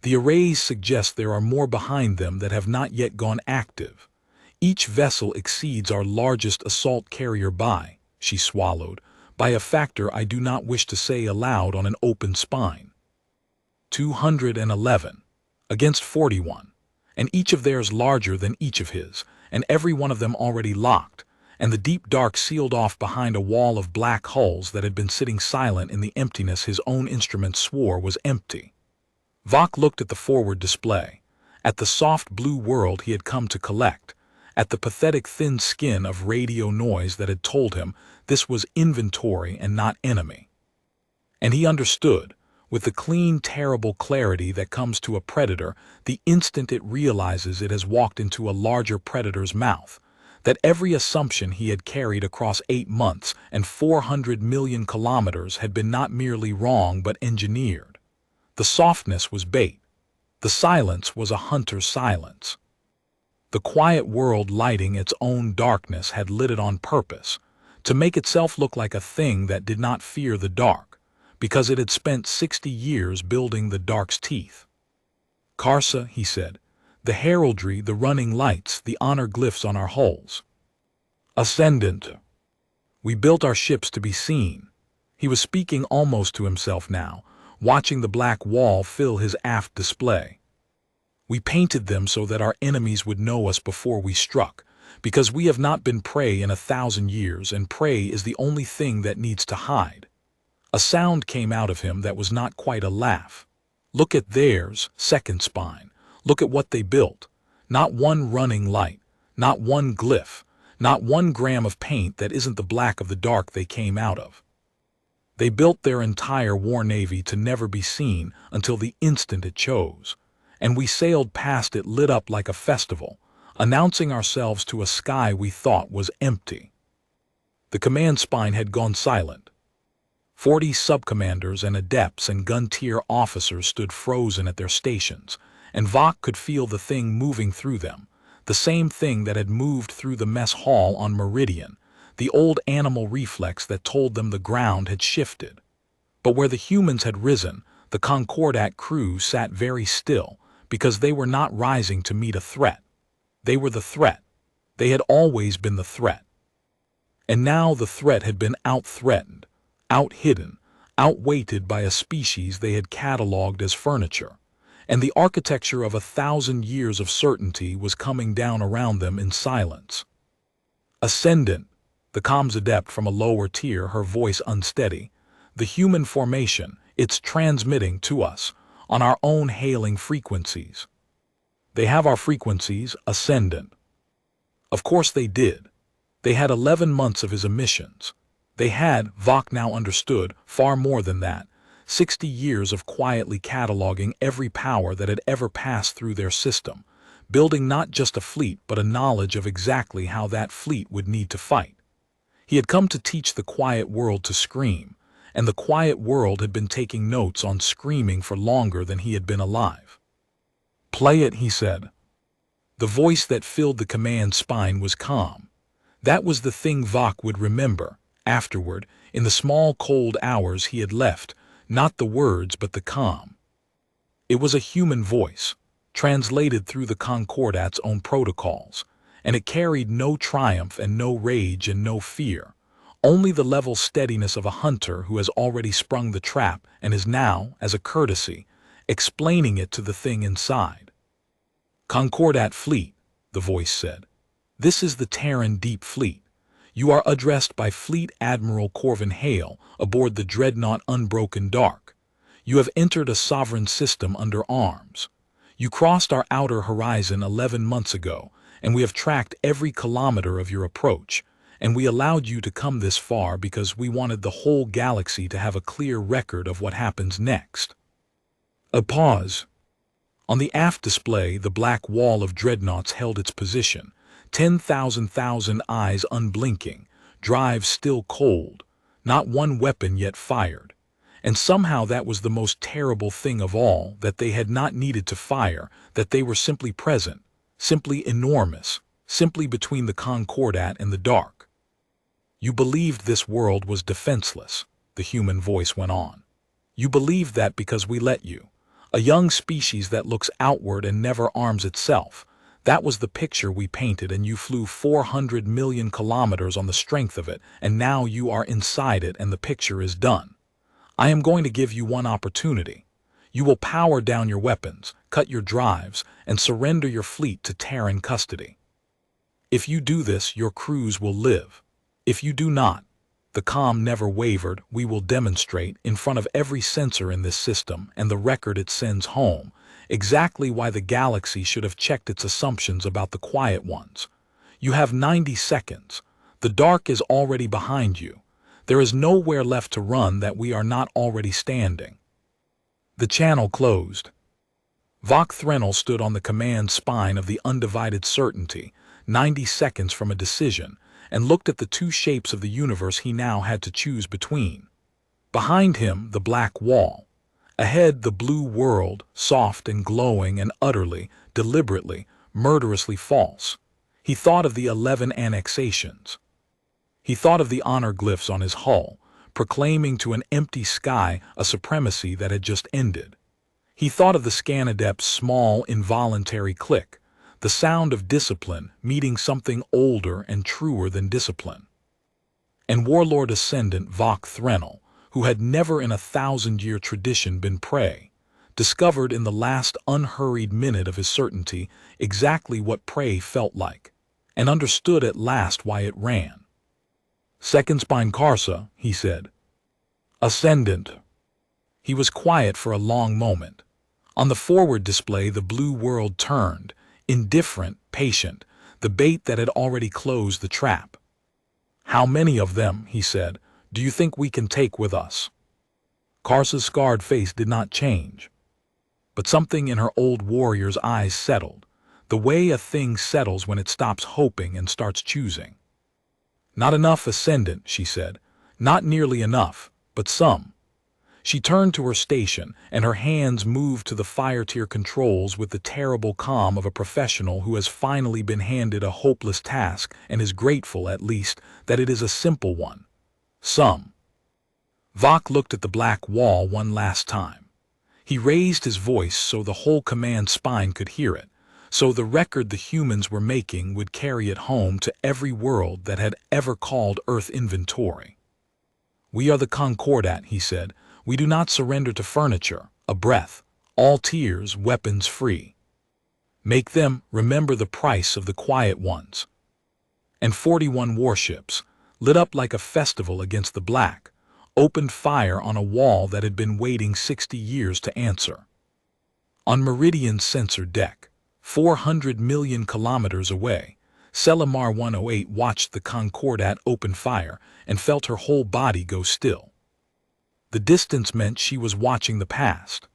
The arrays suggest there are more behind them that have not yet gone active. Each vessel exceeds our largest assault carrier by," she swallowed, "by a factor I do not wish to say aloud on an open spine. 211 against 41, and each of theirs larger than each of his, and every one of them already locked, and the deep dark sealed off behind a wall of black hulls that had been sitting silent in the emptiness his own instrument swore was empty." Vok looked at the forward display, at the soft blue world he had come to collect, at the pathetic thin skin of radio noise that had told him this was inventory and not enemy. And he understood, with the clean, terrible clarity that comes to a predator the instant it realizes it has walked into a larger predator's mouth, that every assumption he had carried across 8 months and 400 million kilometers had been not merely wrong but engineered. The softness was bait. The silence was a hunter's silence. The quiet world lighting its own darkness had lit it on purpose, to make itself look like a thing that did not fear the dark, because it had spent 60 years building the dark's teeth. "Karsa," he said, "the heraldry, the running lights, the honor glyphs on our hulls. Ascendant. We built our ships to be seen." He was speaking almost to himself now, watching the black wall fill his aft display. "We painted them so that our enemies would know us before we struck, because we have not been prey in 1,000 years, and prey is the only thing that needs to hide." A sound came out of him that was not quite a laugh. "Look at theirs, second spine. Look at what they built. Not one running light, not one glyph, not 1 gram of paint that isn't the black of the dark they came out of. They built their entire war navy to never be seen until the instant it chose, and we sailed past it lit up like a festival, announcing ourselves to a sky we thought was empty." The command spine had gone silent. 40 subcommanders and adepts and gun-tier officers stood frozen at their stations, and Vok could feel the thing moving through them, the same thing that had moved through the mess hall on Meridian, the old animal reflex that told them the ground had shifted. But where the humans had risen, the Concordat crew sat very still, because they were not rising to meet a threat. They were the threat. They had always been the threat. And now the threat had been out-threatened, out-hidden, outweighted by a species they had catalogued as furniture, and the architecture of 1,000 years of certainty was coming down around them in silence. "Ascendant," the comms adept from a lower tier, her voice unsteady, "the human formation, it's transmitting to us, on our own hailing frequencies." "They have our frequencies, Ascendant." Of course they did. They had 11 months of his emissions. They had, Vok now understood, far more than that, 60 years of quietly cataloging every power that had ever passed through their system, building not just a fleet but a knowledge of exactly how that fleet would need to fight. He had come to teach the quiet world to scream, and the quiet world had been taking notes on screaming for longer than he had been alive. "Play it," he said. The voice that filled the command spine was calm. That was the thing Vok would remember, afterward, in the small cold hours he had left, not the words but the calm. It was a human voice, translated through the Concordat's own protocols, and it carried no triumph and no rage and no fear, only the level steadiness of a hunter who has already sprung the trap and is now, as a courtesy, explaining it to the thing inside. "Concordat Fleet," the voice said. "This is the Terran Deep Fleet. You are addressed by Fleet Admiral Corvin Hale aboard the Dreadnought Unbroken Dark. You have entered a sovereign system under arms. You crossed our outer horizon 11 months ago, and we have tracked every kilometer of your approach, and we allowed you to come this far because we wanted the whole galaxy to have a clear record of what happens next. A pause. On the aft display, the black wall of dreadnoughts held its position, 10,000 eyes unblinking, drives still cold, not one weapon yet fired. And somehow that was the most terrible thing of all, that they had not needed to fire, that they were simply present, simply enormous, simply between the Concordat and the dark. You believed this world was defenseless, the human voice went on. You believed that because we let you. A young species that looks outward and never arms itself. That was the picture we painted, and you flew 400 million kilometers on the strength of it, and now you are inside it and the picture is done. I am going to give you one opportunity. You will power down your weapons, cut your drives, and surrender your fleet to Terran custody. If you do this, your crews will live. If you do not, the comm never wavered, we will demonstrate in front of every sensor in this system and the record it sends home, exactly why the galaxy should have checked its assumptions about the quiet ones. You have 90 seconds. The dark is already behind you. There is nowhere left to run that we are not already standing. The channel closed. Vok Threnel stood on the command spine of the undivided certainty, 90 seconds from a decision, and looked at the two shapes of the universe he now had to choose between. Behind him, the black wall. Ahead, the blue world, soft and glowing and utterly, deliberately, murderously false. He thought of the 11 annexations. He thought of the honor glyphs on his hull, proclaiming to an empty sky a supremacy that had just ended. He thought of the Scanadept's small, involuntary click, the sound of discipline meeting something older and truer than discipline. And Warlord Ascendant Vok Threnel, who had never in a 1,000-year tradition been prey, discovered in the last unhurried minute of his certainty exactly what prey felt like, and understood at last why it ran. "Second spine Karsa," he said. "Ascendant." He was quiet for a long moment. On the forward display, the blue world turned, indifferent, patient, the bait that had already closed the trap. "How many of them," he said, "do you think we can take with us?" Karsa's scarred face did not change. But something in her old warrior's eyes settled, the way a thing settles when it stops hoping and starts choosing. "Not enough, Ascendant," she said. "Not nearly enough, but some." She turned to her station, and her hands moved to the fire-tier controls with the terrible calm of a professional who has finally been handed a hopeless task and is grateful, at least, that it is a simple one. "Some." Vok looked at the black wall one last time. He raised his voice so the whole command spine could hear it, so the record the humans were making would carry it home to every world that had ever called Earth inventory. "We are the Concordat," he said. "We do not surrender to furniture, a breath, all tiers, weapons free. Make them remember the price of the quiet ones." And 41 warships, lit up like a festival against the black, opened fire on a wall that had been waiting 60 years to answer. On Meridian's sensor deck, 400 million kilometers away, Sela Mar108 watched the Concordat open fire and felt her whole body go still. The distance meant she was watching the past.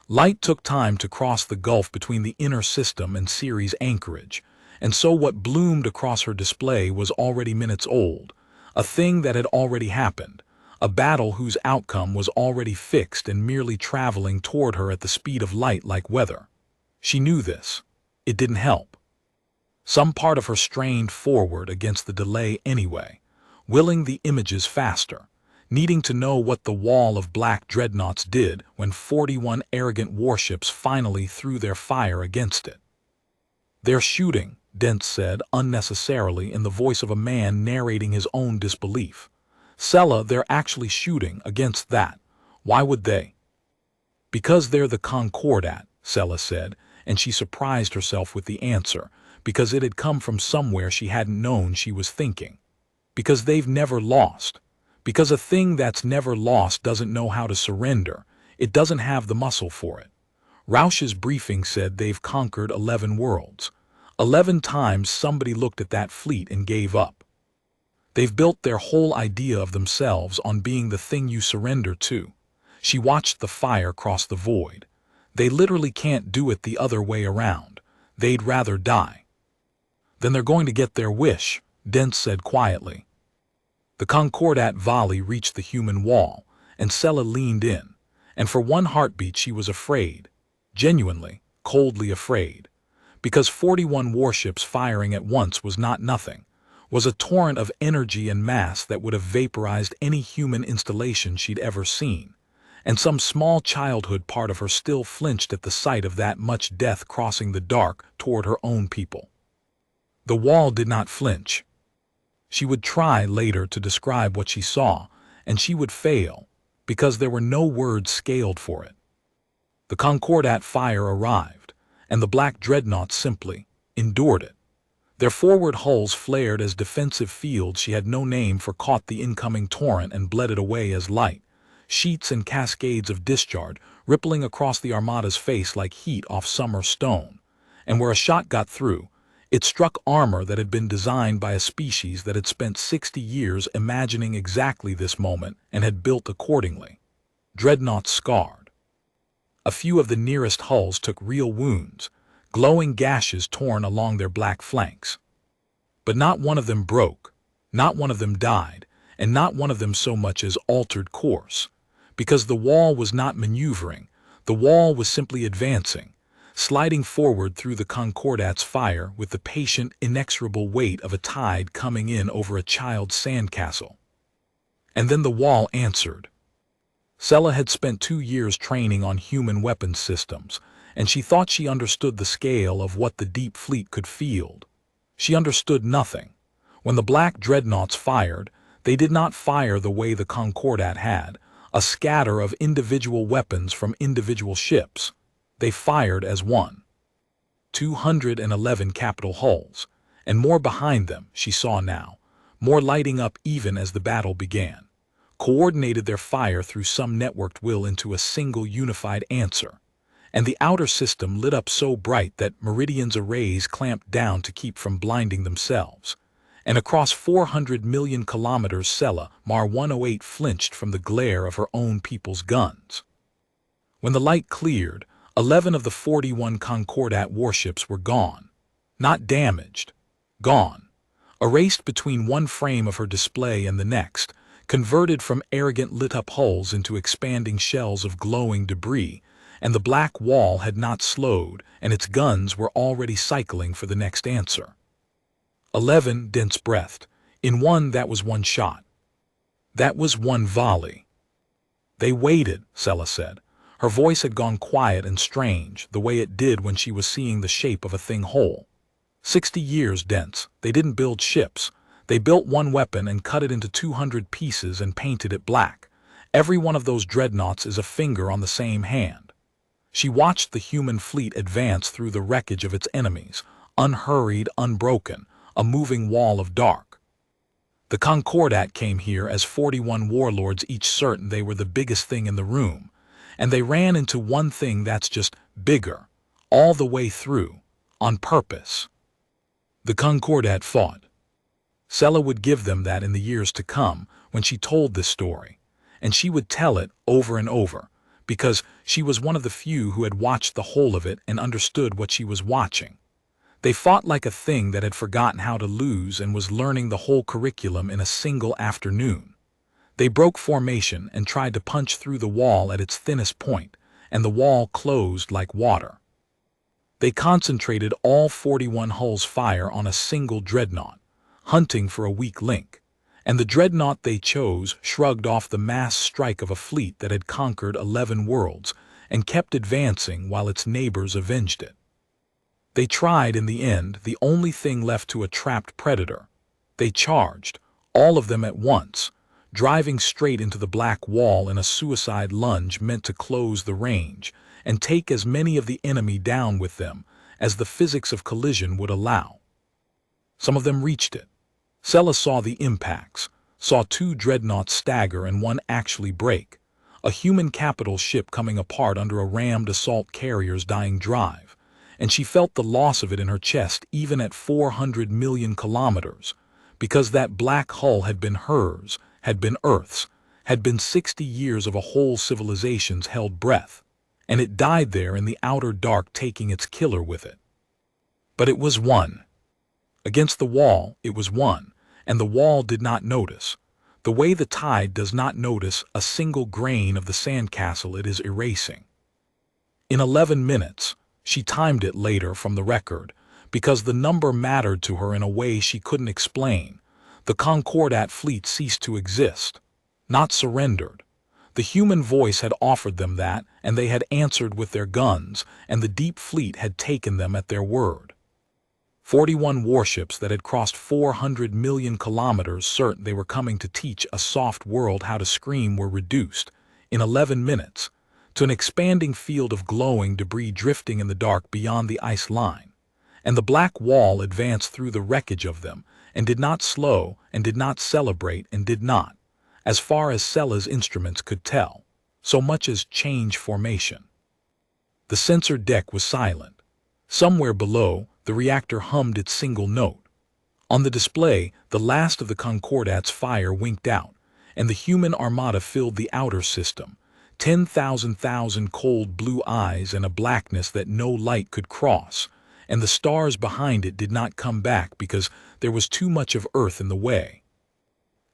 Light took time to cross the gulf between the inner system and Ceres anchorage, and so what bloomed across her display was already minutes old, a thing that had already happened, a battle whose outcome was already fixed and merely traveling toward her at the speed of light like weather. She knew this. It didn't help. Some part of her strained forward against the delay anyway, willing the images faster, needing to know what the wall of black dreadnoughts did when 41 arrogant warships finally threw their fire against it. "They're shooting," Dent said unnecessarily in the voice of a man narrating his own disbelief. "Sela, they're actually shooting against that. Why would they?" "Because they're the Concordat," Sela said, and she surprised herself with the answer, because it had come from somewhere she hadn't known she was thinking. "Because they've never lost. Because a thing that's never lost doesn't know how to surrender. It doesn't have the muscle for it. Rausch's briefing said they've conquered 11 worlds. 11 times somebody looked at that fleet and gave up. They've built their whole idea of themselves on being the thing you surrender to. She watched the fire cross the void. They literally can't do it the other way around. They'd rather die. Then they're going to get their wish, Dent said quietly. The Concordat volley reached the human wall, and Sela leaned in, and for one heartbeat she was afraid. Genuinely, coldly afraid. Because 41 warships firing at once was not nothing, was a torrent of energy and mass that would have vaporized any human installation she'd ever seen, and some small childhood part of her still flinched at the sight of that much death crossing the dark toward her own people. The wall did not flinch. She would try later to describe what she saw, and she would fail, because there were no words scaled for it. The Concordat fire arrived, and the black dreadnoughts simply endured it. Their forward hulls flared as defensive fields she had no name for caught the incoming torrent and bled it away as light, sheets and cascades of discharge rippling across the Armada's face like heat off summer stone, and where a shot got through, it struck armor that had been designed by a species that had spent 60 years imagining exactly this moment and had built accordingly. Dreadnoughts scarred. A few of the nearest hulls took real wounds, glowing gashes torn along their black flanks. But not one of them broke, not one of them died, and not one of them so much as altered course, because the wall was not maneuvering, the wall was simply advancing, sliding forward through the Concordat's fire with the patient, inexorable weight of a tide coming in over a child's sandcastle. And then the wall answered. Sela had spent 2 years training on human weapons systems, and she thought she understood the scale of what the deep fleet could field. She understood nothing. When the black dreadnoughts fired, they did not fire the way the Concordat had, a scatter of individual weapons from individual ships. They fired as one. 211 capital hulls, and more behind them, she saw now, more lighting up even as the battle began, coordinated their fire through some networked will into a single unified answer. And the outer system lit up so bright that Meridian's arrays clamped down to keep from blinding themselves. And across 400 million kilometers Sela Mar108 flinched from the glare of her own people's guns. When the light cleared, 11 of the 41 Concordat warships were gone. Not damaged. Gone. Erased between one frame of her display and the next, converted from arrogant lit-up hulls into expanding shells of glowing debris, and the black wall had not slowed, and its guns were already cycling for the next answer. 11 dense breathed. In one, that was one shot. That was one volley. They waited, Sela said. Her voice had gone quiet and strange, the way it did when she was seeing the shape of a thing whole. 60 years, Dents. They didn't build ships. They built one weapon and cut it into 200 pieces and painted it black. Every one of those dreadnoughts is a finger on the same hand. She watched the human fleet advance through the wreckage of its enemies, unhurried, unbroken, a moving wall of dark. The Concordat came here as 41 warlords, each certain they were the biggest thing in the room, and they ran into one thing that's just bigger, all the way through, on purpose. The Concordat fought. Sela would give them that in the years to come when she told this story, and she would tell it over and over, because she was one of the few who had watched the whole of it and understood what she was watching. They fought like a thing that had forgotten how to lose and was learning the whole curriculum in a single afternoon. They broke formation and tried to punch through the wall at its thinnest point, and the wall closed like water. They concentrated all 41 hulls' fire on a single dreadnought, hunting for a weak link, and the dreadnought they chose shrugged off the mass strike of a fleet that had conquered 11 worlds and kept advancing while its neighbors avenged it. They tried in the end the only thing left to a trapped predator. They charged, all of them at once, driving straight into the black wall in a suicide lunge meant to close the range and take as many of the enemy down with them as the physics of collision would allow. Some of them reached it. Sela saw the impacts, saw 2 dreadnoughts stagger and one actually break, a human capital ship coming apart under a rammed assault carrier's dying drive, and she felt the loss of it in her chest even at 400 million kilometers, because that black hull had been hers, had been Earth's, had been 60 years of a whole civilization's held breath, and it died there in the outer dark, taking its killer with it. But it was one. Against the wall, it was one, and the wall did not notice, the way the tide does not notice a single grain of the sandcastle it is erasing. In 11 minutes, she timed it later from the record, because the number mattered to her in a way she couldn't explain. The Concordat fleet ceased to exist, not surrendered. The human voice had offered them that, and they had answered with their guns, and the deep fleet had taken them at their word. 41 warships that had crossed 400 million kilometers, certain they were coming to teach a soft world how to scream, were reduced, in 11 minutes, to an expanding field of glowing debris drifting in the dark beyond the ice line, and the black wall advanced through the wreckage of them, and did not slow, and did not celebrate, and did not, as far as Sela's instruments could tell, so much as change formation. The sensor deck was silent. Somewhere below, the reactor hummed its single note. On the display, the last of the Concordat's fire winked out, and the human armada filled the outer system, 10,000 cold blue eyes and a blackness that no light could cross, and the stars behind it did not come back because there was too much of Earth in the way.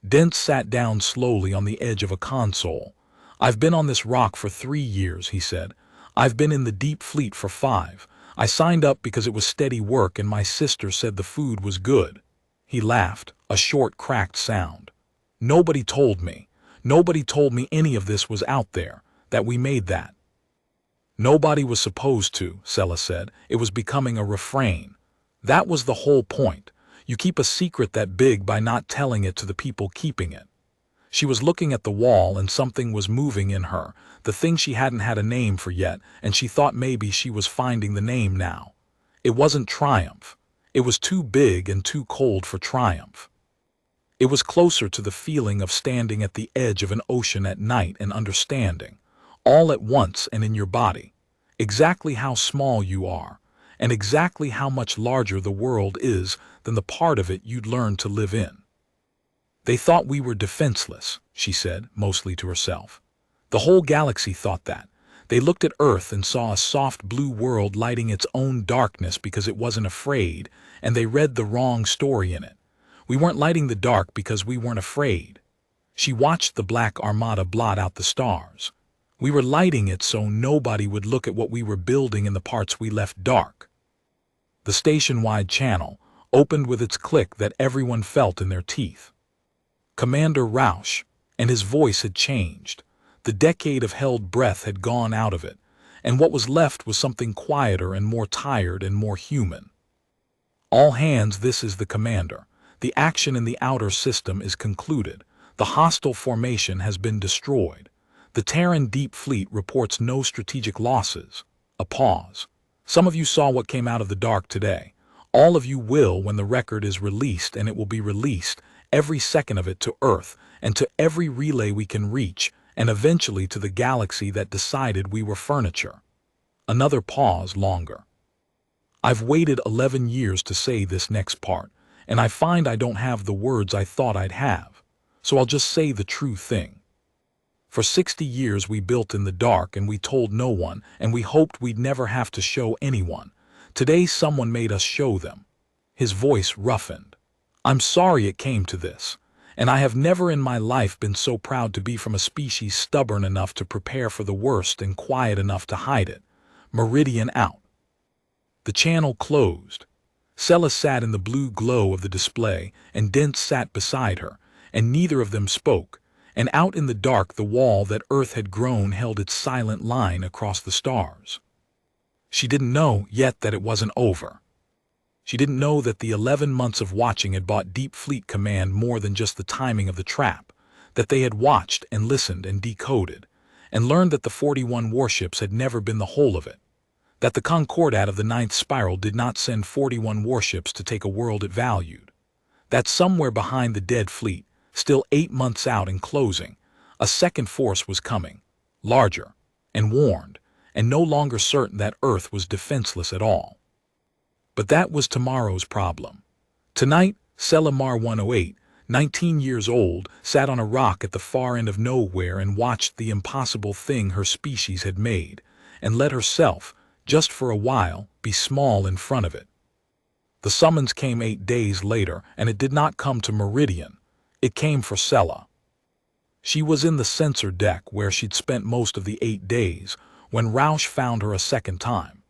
Dent sat down slowly on the edge of a console. "I've been on this rock for 3 years," he said. "I've been in the deep fleet for 5. I signed up because it was steady work and my sister said the food was good." He laughed, a short cracked sound. "Nobody told me. Nobody told me any of this was out there, that we made that." "Nobody was supposed to," Sela said. "It was becoming a refrain. That was the whole point. You keep a secret that big by not telling it to the people keeping it." She was looking at the wall, and something was moving in her, the thing she hadn't had a name for yet, and she thought maybe she was finding the name now. It wasn't triumph. It was too big and too cold for triumph. It was closer to the feeling of standing at the edge of an ocean at night and understanding, all at once and in your body, exactly how small you are, and exactly how much larger the world is than the part of it you'd learned to live in. "They thought we were defenseless," she said, mostly to herself. "The whole galaxy thought that. They looked at Earth and saw a soft blue world lighting its own darkness because it wasn't afraid, and they read the wrong story in it. We weren't lighting the dark because we weren't afraid." She watched the black armada blot out the stars. "We were lighting it so nobody would look at what we were building in the parts we left dark." The station-wide channel opened with its click that everyone felt in their teeth. Commander Rausch, and his voice had changed. The decade of held breath had gone out of it, and what was left was something quieter and more tired and more human. "All hands, this is the commander. The action in the outer system is concluded. The hostile formation has been destroyed. The Terran Deep Fleet reports no strategic losses." A pause. "Some of you saw what came out of the dark today. All of you will when the record is released, and it will be released, every second of it, to Earth, and to every relay we can reach, and eventually to the galaxy that decided we were furniture." Another pause, longer. "I've waited 11 years to say this next part, and I find I don't have the words I thought I'd have, so I'll just say the true thing. For 60 years we built in the dark, and we told no one, and we hoped we'd never have to show anyone. Today someone made us show them." His voice roughened. "I'm sorry it came to this, and I have never in my life been so proud to be from a species stubborn enough to prepare for the worst and quiet enough to hide it. Meridian out." The channel closed. Sela sat in the blue glow of the display, and Dent sat beside her, and neither of them spoke, and out in the dark the wall that Earth had grown held its silent line across the stars. She didn't know yet that it wasn't over. She didn't know that the 11 months of watching had bought Deep Fleet Command more than just the timing of the trap, that they had watched and listened and decoded, and learned that the 41 warships had never been the whole of it, that the Concordat of the 9th Spiral did not send 41 warships to take a world it valued, that somewhere behind the dead fleet, still 8 months out and closing, a second force was coming, larger, and warned, and no longer certain that Earth was defenseless at all. But that was tomorrow's problem. Tonight, Sela Mar108, 19 years old, sat on a rock at the far end of nowhere and watched the impossible thing her species had made, and let herself, just for a while, be small in front of it. The summons came 8 days later, and it did not come to Meridian. It came for Sela. She was in the sensor deck where she'd spent most of the 8 days, when Roush found her a second time.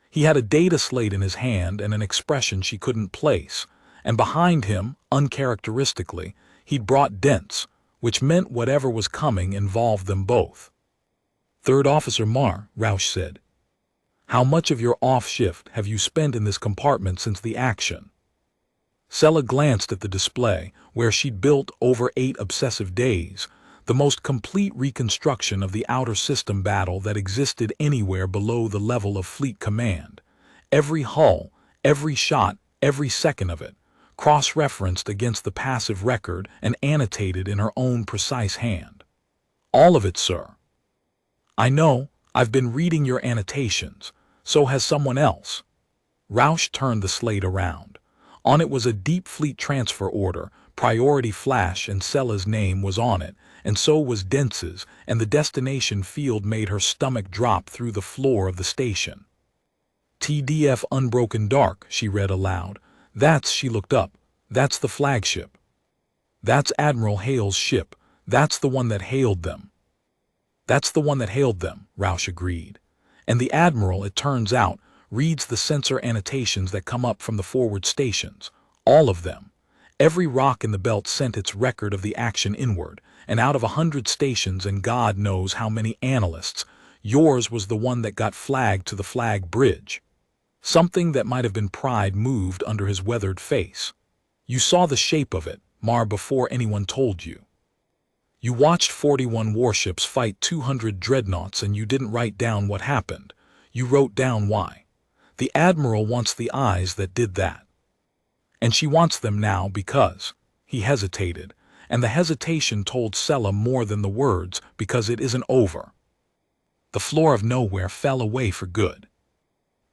He had a data slate in his hand and an expression she couldn't place, and behind him, uncharacteristically, he'd brought dents, which meant whatever was coming involved them both. "Third Officer Mar," Roush said, "how much of your off-shift have you spent in this compartment since the action?" Sela glanced at the display, where she'd built over 8 obsessive days, the most complete reconstruction of the outer system battle that existed anywhere below the level of fleet command. Every hull, every shot, every second of it, cross-referenced against the passive record and annotated in her own precise hand. "All of it, sir." "I know, I've been reading your annotations. So has someone else." Roush turned the slate around. On it was a deep fleet transfer order, priority flash, and Sela's name was on it, and so was Dentz's, and the destination field made her stomach drop through the floor of the station. "TDF Unbroken Dark," she read aloud. She looked up. "That's the flagship. That's Admiral Hale's ship. That's the one that hailed them." "That's the one that hailed them," Roush agreed. "And the Admiral, it turns out, reads the sensor annotations that come up from the forward stations. All of them. Every rock in the belt sent its record of the action inward, and out of 100 stations and God knows how many analysts, yours was the one that got flagged to the flag bridge." Something that might have been pride moved under his weathered face. "You saw the shape of it, Mar, before anyone told you. You watched 41 warships fight 200 dreadnoughts, and you didn't write down what happened. You wrote down why. The Admiral wants the eyes that did that. And she wants them now because—" he hesitated, and the hesitation told Sela more than the words, "because it isn't over." The floor of nowhere fell away for good.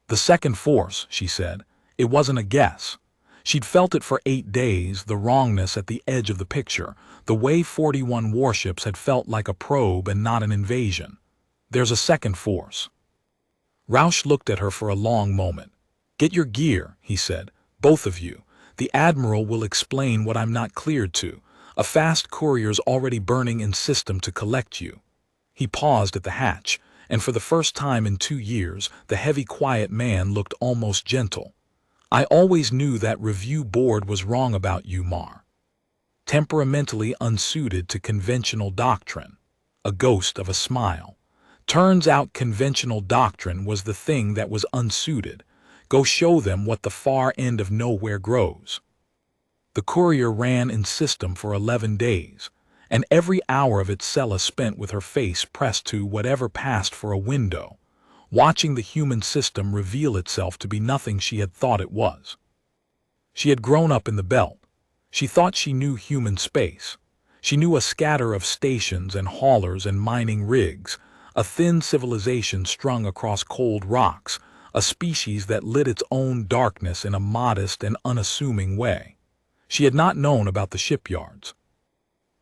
"The second force," she said. It wasn't a guess. She'd felt it for 8 days, the wrongness at the edge of the picture, the way 41 warships had felt like a probe and not an invasion. "There's a second force." Roush looked at her for a long moment. "Get your gear," he said. "Both of you. The Admiral will explain what I'm not cleared to. A fast courier's already burning in system to collect you." He paused at the hatch, and for the first time in 2 years, the heavy, quiet man looked almost gentle. "I always knew that review board was wrong about you, Mar. Temperamentally unsuited to conventional doctrine." A ghost of a smile. "Turns out conventional doctrine was the thing that was unsuited. Go show them what the far end of nowhere grows." The courier ran in system for 11 days, and every hour of it Sela spent with her face pressed to whatever passed for a window, watching the human system reveal itself to be nothing she had thought it was. She had grown up in the belt. She thought she knew human space. She knew a scatter of stations and haulers and mining rigs, a thin civilization strung across cold rocks, a species that lit its own darkness in a modest and unassuming way. She had not known about the shipyards.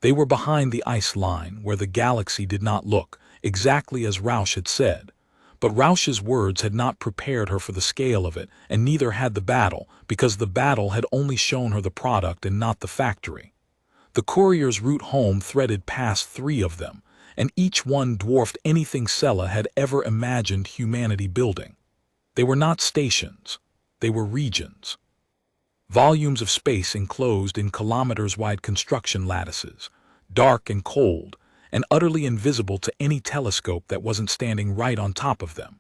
They were behind the ice line, where the galaxy did not look, exactly as Roush had said. But Roush's words had not prepared her for the scale of it, and neither had the battle, because the battle had only shown her the product and not the factory. The courier's route home threaded past 3 of them, and each one dwarfed anything Sela had ever imagined humanity building. They were not stations. They were regions. Volumes of space enclosed in kilometers-wide construction lattices, dark and cold, and utterly invisible to any telescope that wasn't standing right on top of them.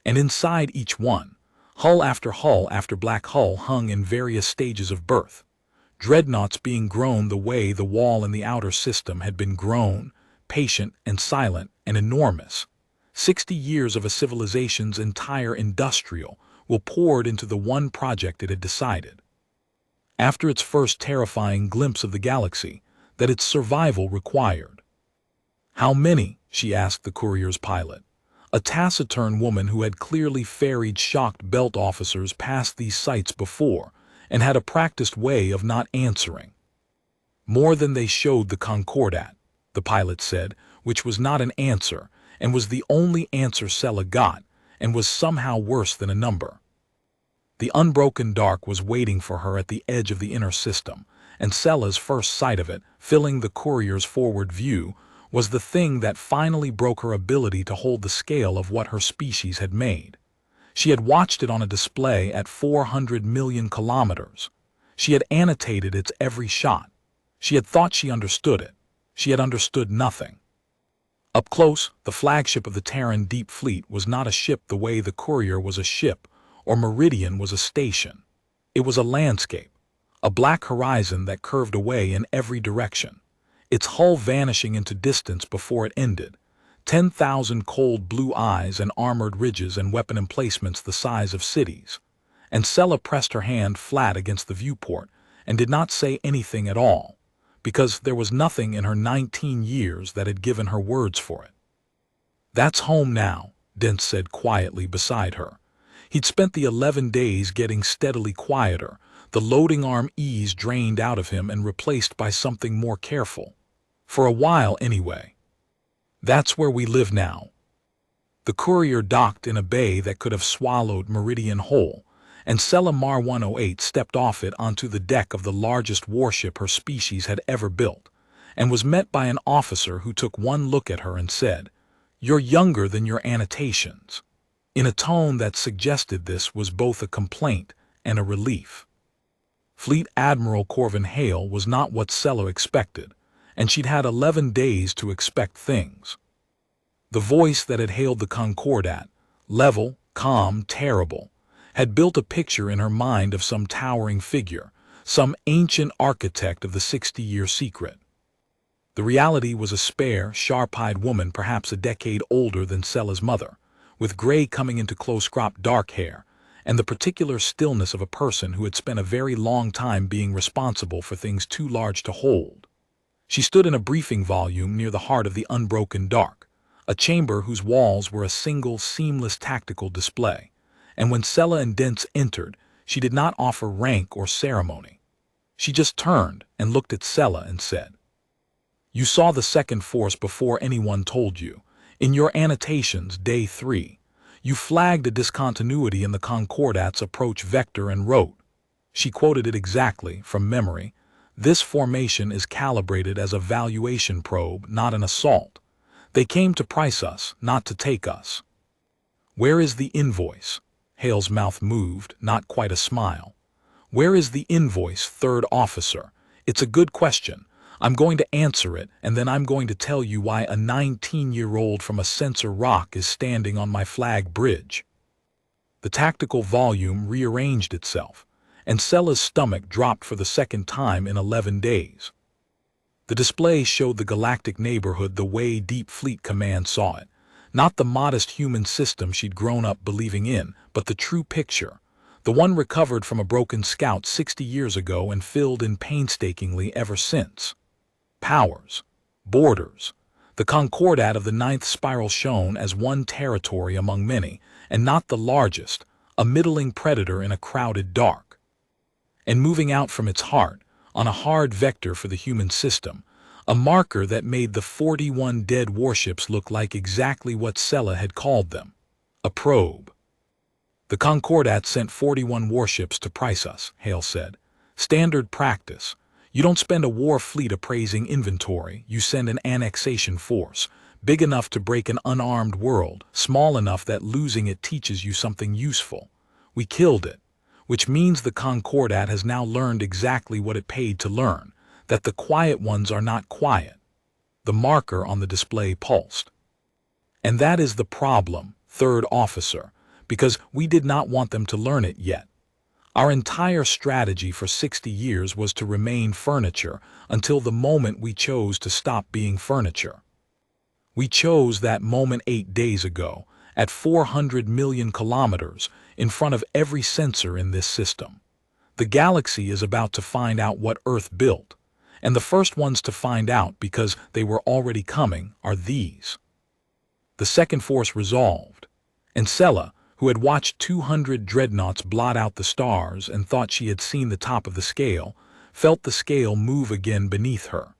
And inside each one, hull after black hull hung in various stages of birth, dreadnoughts being grown the way the wall in the outer system had been grown, patient and silent and enormous. 60 years of a civilization's entire industrial will poured into the one project it had decided. After its first terrifying glimpse of the galaxy, that its survival required. "How many?" she asked the courier's pilot, a taciturn woman who had clearly ferried shocked belt officers past these sites before and had a practiced way of not answering. More than they showed the Concordat, the pilot said, which was not an answer and was the only answer Sela got and was somehow worse than a number. The unbroken dark was waiting for her at the edge of the inner system, and Sela's first sight of it, filling the courier's forward view, was the thing that finally broke her ability to hold the scale of what her species had made. She had watched it on a display at 400 million kilometers. She had annotated its every shot. She had thought she understood it. She had understood nothing. Up close, the flagship of the Terran Deep Fleet was not a ship the way the courier was a ship, or Meridian was a station. It was a landscape, a black horizon that curved away in every direction, its hull vanishing into distance before it ended, 10,000 cold blue eyes and armored ridges and weapon emplacements the size of cities. And Sela pressed her hand flat against the viewport and did not say anything at all, because there was nothing in her 19 years that had given her words for it. "That's home now," Dent said quietly beside her. He'd spent the 11 days getting steadily quieter, the loading arm ease drained out of him and replaced by something more careful. For a while, anyway. "That's where we live now." The courier docked in a bay that could have swallowed Meridian whole, and Sela Mar108 stepped off it onto the deck of the largest warship her species had ever built, and was met by an officer who took one look at her and said, "You're younger than your annotations," in a tone that suggested this was both a complaint and a relief. Fleet Admiral Corvin Hale was not what Sela expected, and she'd had 11 days to expect things. The voice that had hailed the Concordat, level, calm, terrible, had built a picture in her mind of some towering figure, some ancient architect of the 60-year secret. The reality was a spare, sharp-eyed woman perhaps a decade older than Sela's mother, with gray coming into close-cropped dark hair, and the particular stillness of a person who had spent a very long time being responsible for things too large to hold. She stood in a briefing volume near the heart of the unbroken dark, a chamber whose walls were a single, seamless tactical display, and when Sela and Dents entered, she did not offer rank or ceremony. She just turned and looked at Sela and said, "You saw the second force before anyone told you. In your annotations, Day 3, you flagged a discontinuity in the Concordat's approach vector and wrote," she quoted it exactly from memory, "This formation is calibrated as a valuation probe, not an assault. They came to price us, not to take us." "Where is the invoice?" Hale's mouth moved, not quite a smile. "Where is the invoice, third officer? It's a good question. I'm going to answer it, and then I'm going to tell you why a 19-year-old from a sensor rock is standing on my flag bridge." The tactical volume rearranged itself, and Sela's stomach dropped for the second time in 11 days. The display showed the galactic neighborhood the way Deep Fleet Command saw it, not the modest human system she'd grown up believing in, but the true picture, the one recovered from a broken scout 60 years ago and filled in painstakingly ever since. Powers, borders, the Concordat of the 9th spiral shone as one territory among many, and not the largest, a middling predator in a crowded dark. And moving out from its heart, on a hard vector for the human system, a marker that made the 41 dead warships look like exactly what Sela had called them, a probe. "The Concordat sent 41 warships to price us," Hale said. "Standard practice. You don't spend a war fleet appraising inventory, you send an annexation force, big enough to break an unarmed world, small enough that losing it teaches you something useful. We killed it, which means the Concordat has now learned exactly what it paid to learn, that the quiet ones are not quiet." The marker on the display pulsed. "And that is the problem, third officer, because we did not want them to learn it yet. Our entire strategy for 60 years was to remain furniture until the moment we chose to stop being furniture. We chose that moment 8 days ago, at 400 million kilometers, in front of every sensor in this system. The galaxy is about to find out what Earth built, and the first ones to find out, because they were already coming, are these. The second force resolved, and Sela, who had watched 200 dreadnoughts blot out the stars and thought she had seen the top of the scale, felt the scale move again beneath her.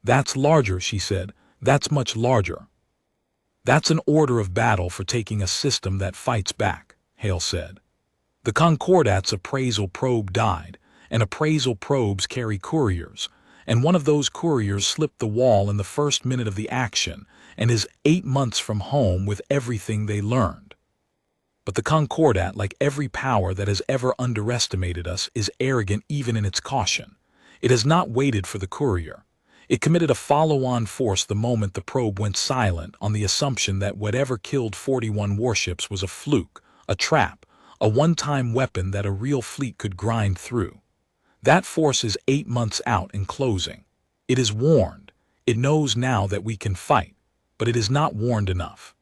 "That's larger," she said. "That's much larger." "That's an order of battle for taking a system that fights back," Hale said. "The Concordat's appraisal probe died, and appraisal probes carry couriers, and one of those couriers slipped the wall in the first minute of the action and is 8 months from home with everything they learned. But the Concordat, like every power that has ever underestimated us, is arrogant even in its caution. It has not waited for the courier. It committed a follow-on force the moment the probe went silent on the assumption that whatever killed 41 warships was a fluke, a trap, a one-time weapon that a real fleet could grind through. That force is 8 months out and closing. It is warned. It knows now that we can fight, but it is not warned enough.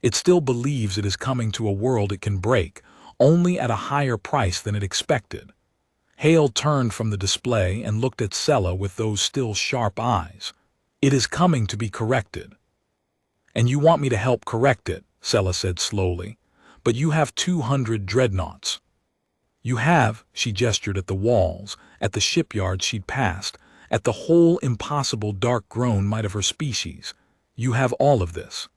It still believes it is coming to a world it can break, only at a higher price than it expected." Hale turned from the display and looked at Sela with those still sharp eyes. "It is coming to be corrected." "And you want me to help correct it," Sela said slowly. "But you have 200 dreadnoughts." "You have," she gestured at the walls, at the shipyards she'd passed, at the whole impossible dark grown might of her species. "You have all of this.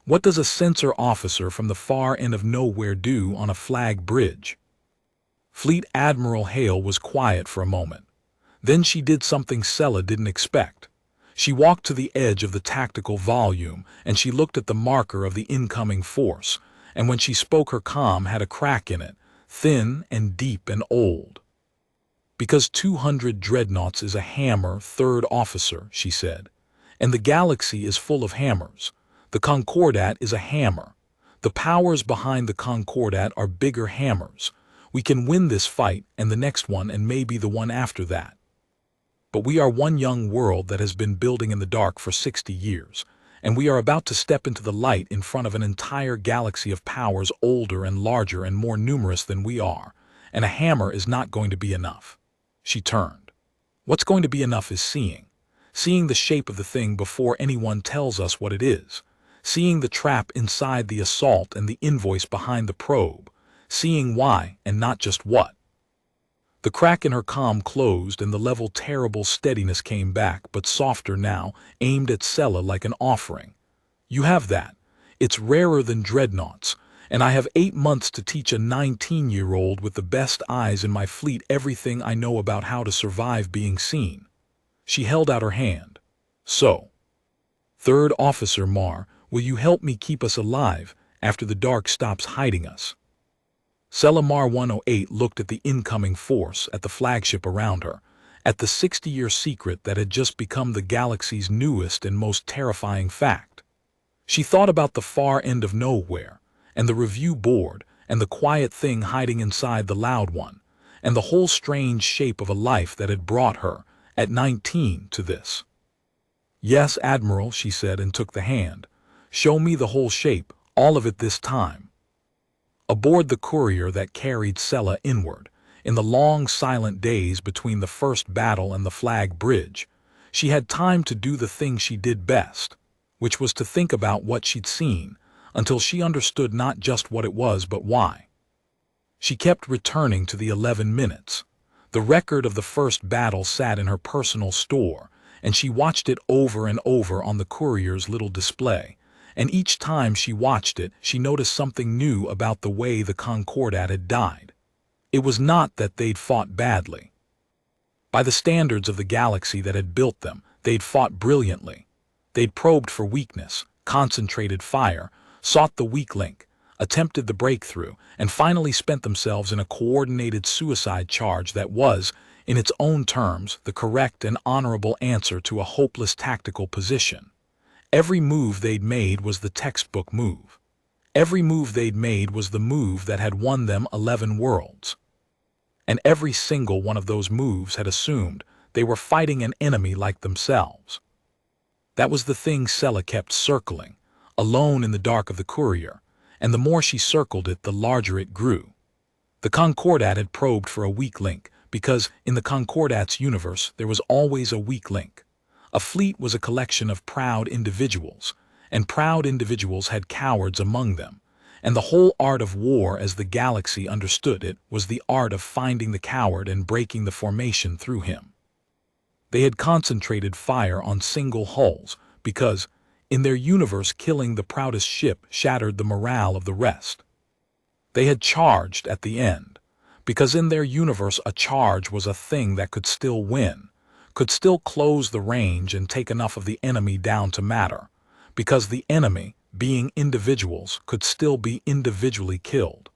What does a censor officer from the far end of nowhere do on a flag bridge?" Fleet Admiral Hale was quiet for a moment. Then she did something Sela didn't expect. She walked to the edge of the tactical volume and she looked at the marker of the incoming force, and when she spoke her comm had a crack in it, thin and deep and old. "Because 200 dreadnoughts is a hammer, third officer," she said, "and the galaxy is full of hammers. The Concordat is a hammer. The powers behind the Concordat are bigger hammers. We can win this fight and the next one and maybe the one after that. But we are one young world that has been building in the dark for 60 years, and we are about to step into the light in front of an entire galaxy of powers older and larger and more numerous than we are, and a hammer is not going to be enough." She turned. "What's going to be enough is seeing the shape of the thing before anyone tells us what it is, seeing the trap inside the assault and the invoice behind the probe, seeing why and not just what." The crack in her comm closed and the level terrible steadiness came back, but softer now, aimed at Sela like an offering. "You have that. It's rarer than dreadnoughts, and I have 8 months to teach a 19-year-old with the best eyes in my fleet everything I know about how to survive being seen." She held out her hand. "So, Third Officer Mar, will you help me keep us alive after the dark stops hiding us?" Sela Mar108 looked at the incoming force, at the flagship around her, at the 60-year secret that had just become the galaxy's newest and most terrifying fact. She thought about the far end of nowhere, and the review board, and the quiet thing hiding inside the loud one, and the whole strange shape of a life that had brought her, at 19, to this. "Yes, Admiral," she said and took the hand. "Show me the whole shape, all of it this time." Aboard the courier that carried Sela inward, in the long silent days between the first battle and the flag bridge, she had time to do the thing she did best, which was to think about what she'd seen, until she understood not just what it was but why. She kept returning to the 11 minutes. The record of the first battle sat in her personal store, and she watched it over and over on the courier's little display, and each time she watched it, she noticed something new about the way the Concordat had died. It was not that they'd fought badly. By the standards of the galaxy that had built them, they'd fought brilliantly. They'd probed for weakness, concentrated fire, sought the weak link, attempted the breakthrough, and finally spent themselves in a coordinated suicide charge that was, in its own terms, the correct and honorable answer to a hopeless tactical position. Every move they'd made was the textbook move. Every move they'd made was the move that had won them 11 worlds. And every single one of those moves had assumed they were fighting an enemy like themselves. That was the thing Sela kept circling, alone in the dark of the courier, and the more she circled it, the larger it grew. The Concordat had probed for a weak link, because in the Concordat's universe there was always a weak link. A fleet was a collection of proud individuals, and proud individuals had cowards among them, and the whole art of war as the galaxy understood it was the art of finding the coward and breaking the formation through him. They had concentrated fire on single hulls because, in their universe, killing the proudest ship shattered the morale of the rest. They had charged at the end, because in their universe a charge was a thing that could still win, could still close the range and take enough of the enemy down to matter, because the enemy, being individuals, could still be individually killed.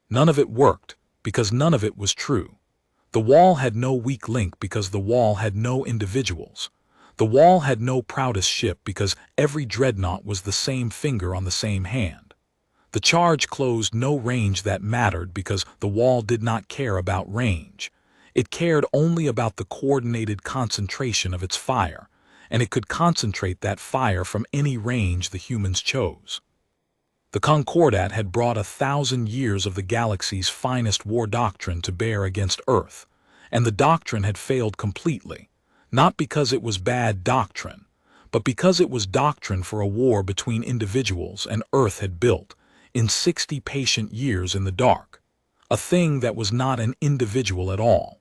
None of it worked, because none of it was true. The wall had no weak link because the wall had no individuals. The wall had no proudest ship because every dreadnought was the same finger on the same hand. The charge closed no range that mattered because the wall did not care about range. It cared only about the coordinated concentration of its fire, and it could concentrate that fire from any range the humans chose. The Concordat had brought 1,000 years of the galaxy's finest war doctrine to bear against Earth, and the doctrine had failed completely, not because it was bad doctrine, but because it was doctrine for a war between individuals, and Earth had built, in 60 patient years in the dark, a thing that was not an individual at all.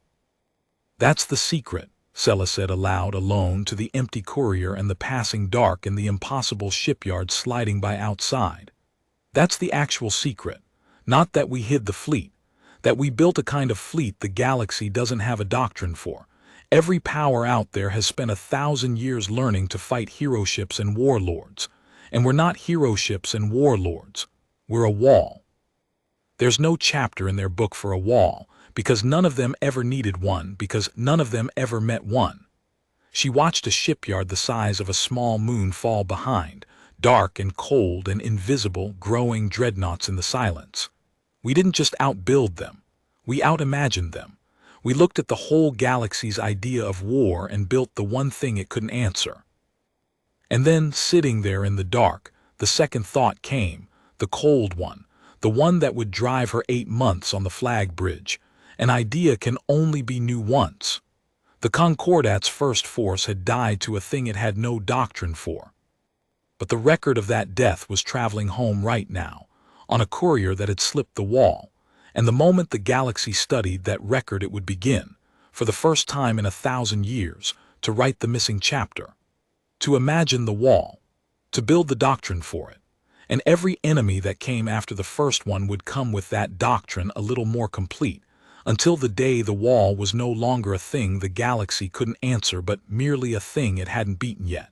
"That's the secret," Sela said aloud, alone, to the empty courier and the passing dark in the impossible shipyard sliding by outside. "That's the actual secret, not that we hid the fleet, that we built a kind of fleet the galaxy doesn't have a doctrine for. Every power out there has spent 1,000 years learning to fight hero ships and warlords, and we're not hero ships and warlords. We're a wall. There's no chapter in their book for a wall, because none of them ever needed one, because none of them ever met one." She watched a shipyard the size of a small moon fall behind, dark and cold and invisible, growing dreadnoughts in the silence. "We didn't just outbuild them. We out-imagined them. We looked at the whole galaxy's idea of war and built the one thing it couldn't answer." And then, sitting there in the dark, the second thought came, the cold one, the one that would drive her 8 months on the flag bridge. An idea can only be new once. The Concordat's first force had died to a thing it had no doctrine for. But the record of that death was traveling home right now, on a courier that had slipped the wall, and the moment the galaxy studied that record it would begin, for the first time in 1,000 years, to write the missing chapter, to imagine the wall, to build the doctrine for it. And every enemy that came after the first one would come with that doctrine a little more complete, until the day the wall was no longer a thing the galaxy couldn't answer but merely a thing it hadn't beaten yet.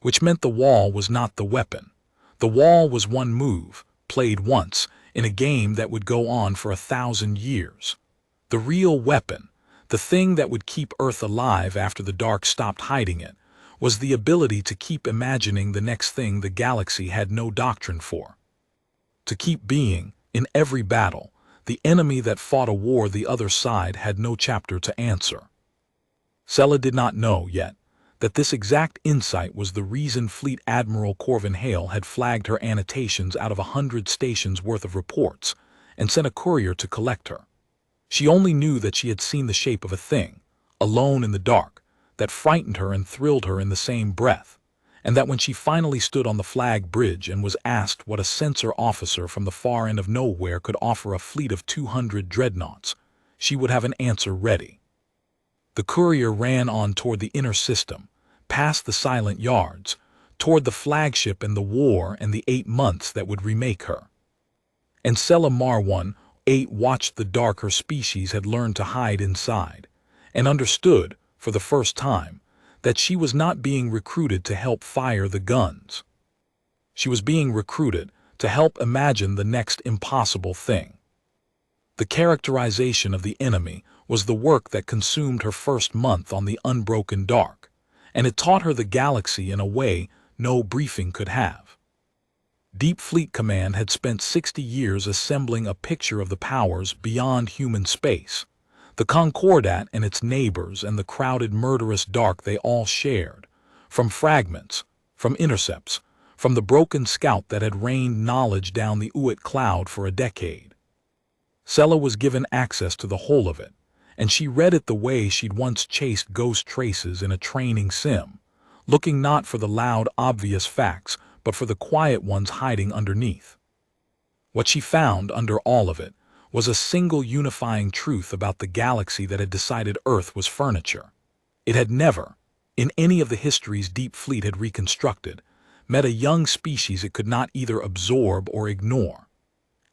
Which meant the wall was not the weapon. The wall was one move, played once, in a game that would go on for 1,000 years. The real weapon, the thing that would keep Earth alive after the dark stopped hiding it, was the ability to keep imagining the next thing the galaxy had no doctrine for. To keep being, in every battle, the enemy that fought a war the other side had no chapter to answer. Sela did not know yet that this exact insight was the reason Fleet Admiral Corvin Hale had flagged her annotations out of 100 stations worth of reports and sent a courier to collect her. She only knew that she had seen the shape of a thing, alone in the dark, that frightened her and thrilled her in the same breath, and that when she finally stood on the flag bridge and was asked what a censor officer from the far end of nowhere could offer a fleet of 200 dreadnoughts, she would have an answer ready. The courier ran on toward the inner system, past the silent yards, toward the flagship and the war and the 8 months that would remake her. And Sela Mar108 watched the dark her species had learned to hide inside, and understood, for the first time, that she was not being recruited to help fire the guns. She was being recruited to help imagine the next impossible thing. The characterization of the enemy was the work that consumed her first month on the unbroken dark, and it taught her the galaxy in a way no briefing could have. Deep Fleet Command had spent 60 years assembling a picture of the powers beyond human space, the Concordat and its neighbors and the crowded murderous dark they all shared, from fragments, from intercepts, from the broken scout that had rained knowledge down the Uit cloud for a decade. Sela was given access to the whole of it, and she read it the way she'd once chased ghost traces in a training sim, looking not for the loud, obvious facts, but for the quiet ones hiding underneath. What she found under all of it was a single unifying truth about the galaxy that had decided Earth was furniture. It had never, in any of the histories Deep Fleet had reconstructed, met a young species it could not either absorb or ignore.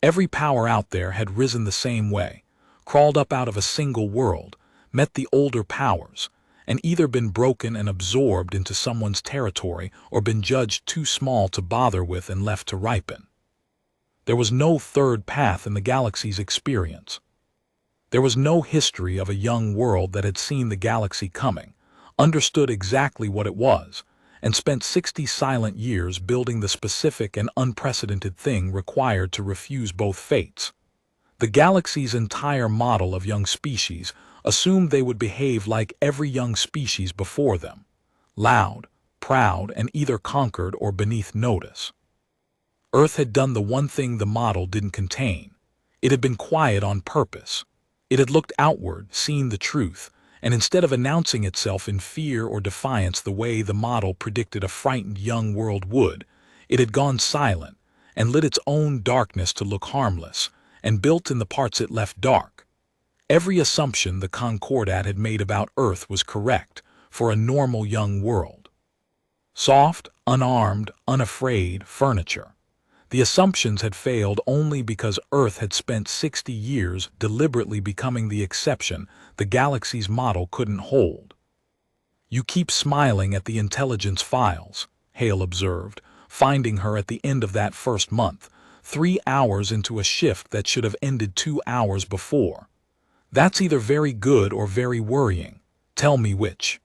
Every power out there had risen the same way, crawled up out of a single world, met the older powers, and either been broken and absorbed into someone's territory or been judged too small to bother with and left to ripen. There was no third path in the galaxy's experience. There was no history of a young world that had seen the galaxy coming, understood exactly what it was, and spent 60 silent years building the specific and unprecedented thing required to refuse both fates. The galaxy's entire model of young species assumed they would behave like every young species before them, loud, proud, and either conquered or beneath notice. Earth had done the one thing the model didn't contain. It had been quiet on purpose. It had looked outward, seen the truth, and instead of announcing itself in fear or defiance the way the model predicted a frightened young world would, it had gone silent and lit its own darkness to look harmless, and built in the parts it left dark. Every assumption the Concordat had made about Earth was correct for a normal young world. Soft, unarmed, unafraid furniture. The assumptions had failed only because Earth had spent 60 years deliberately becoming the exception the galaxy's model couldn't hold. "You keep smiling at the intelligence files," Hale observed, finding her at the end of that first month, 3 hours into a shift that should have ended 2 hours before. "That's either very good or very worrying. Tell me which."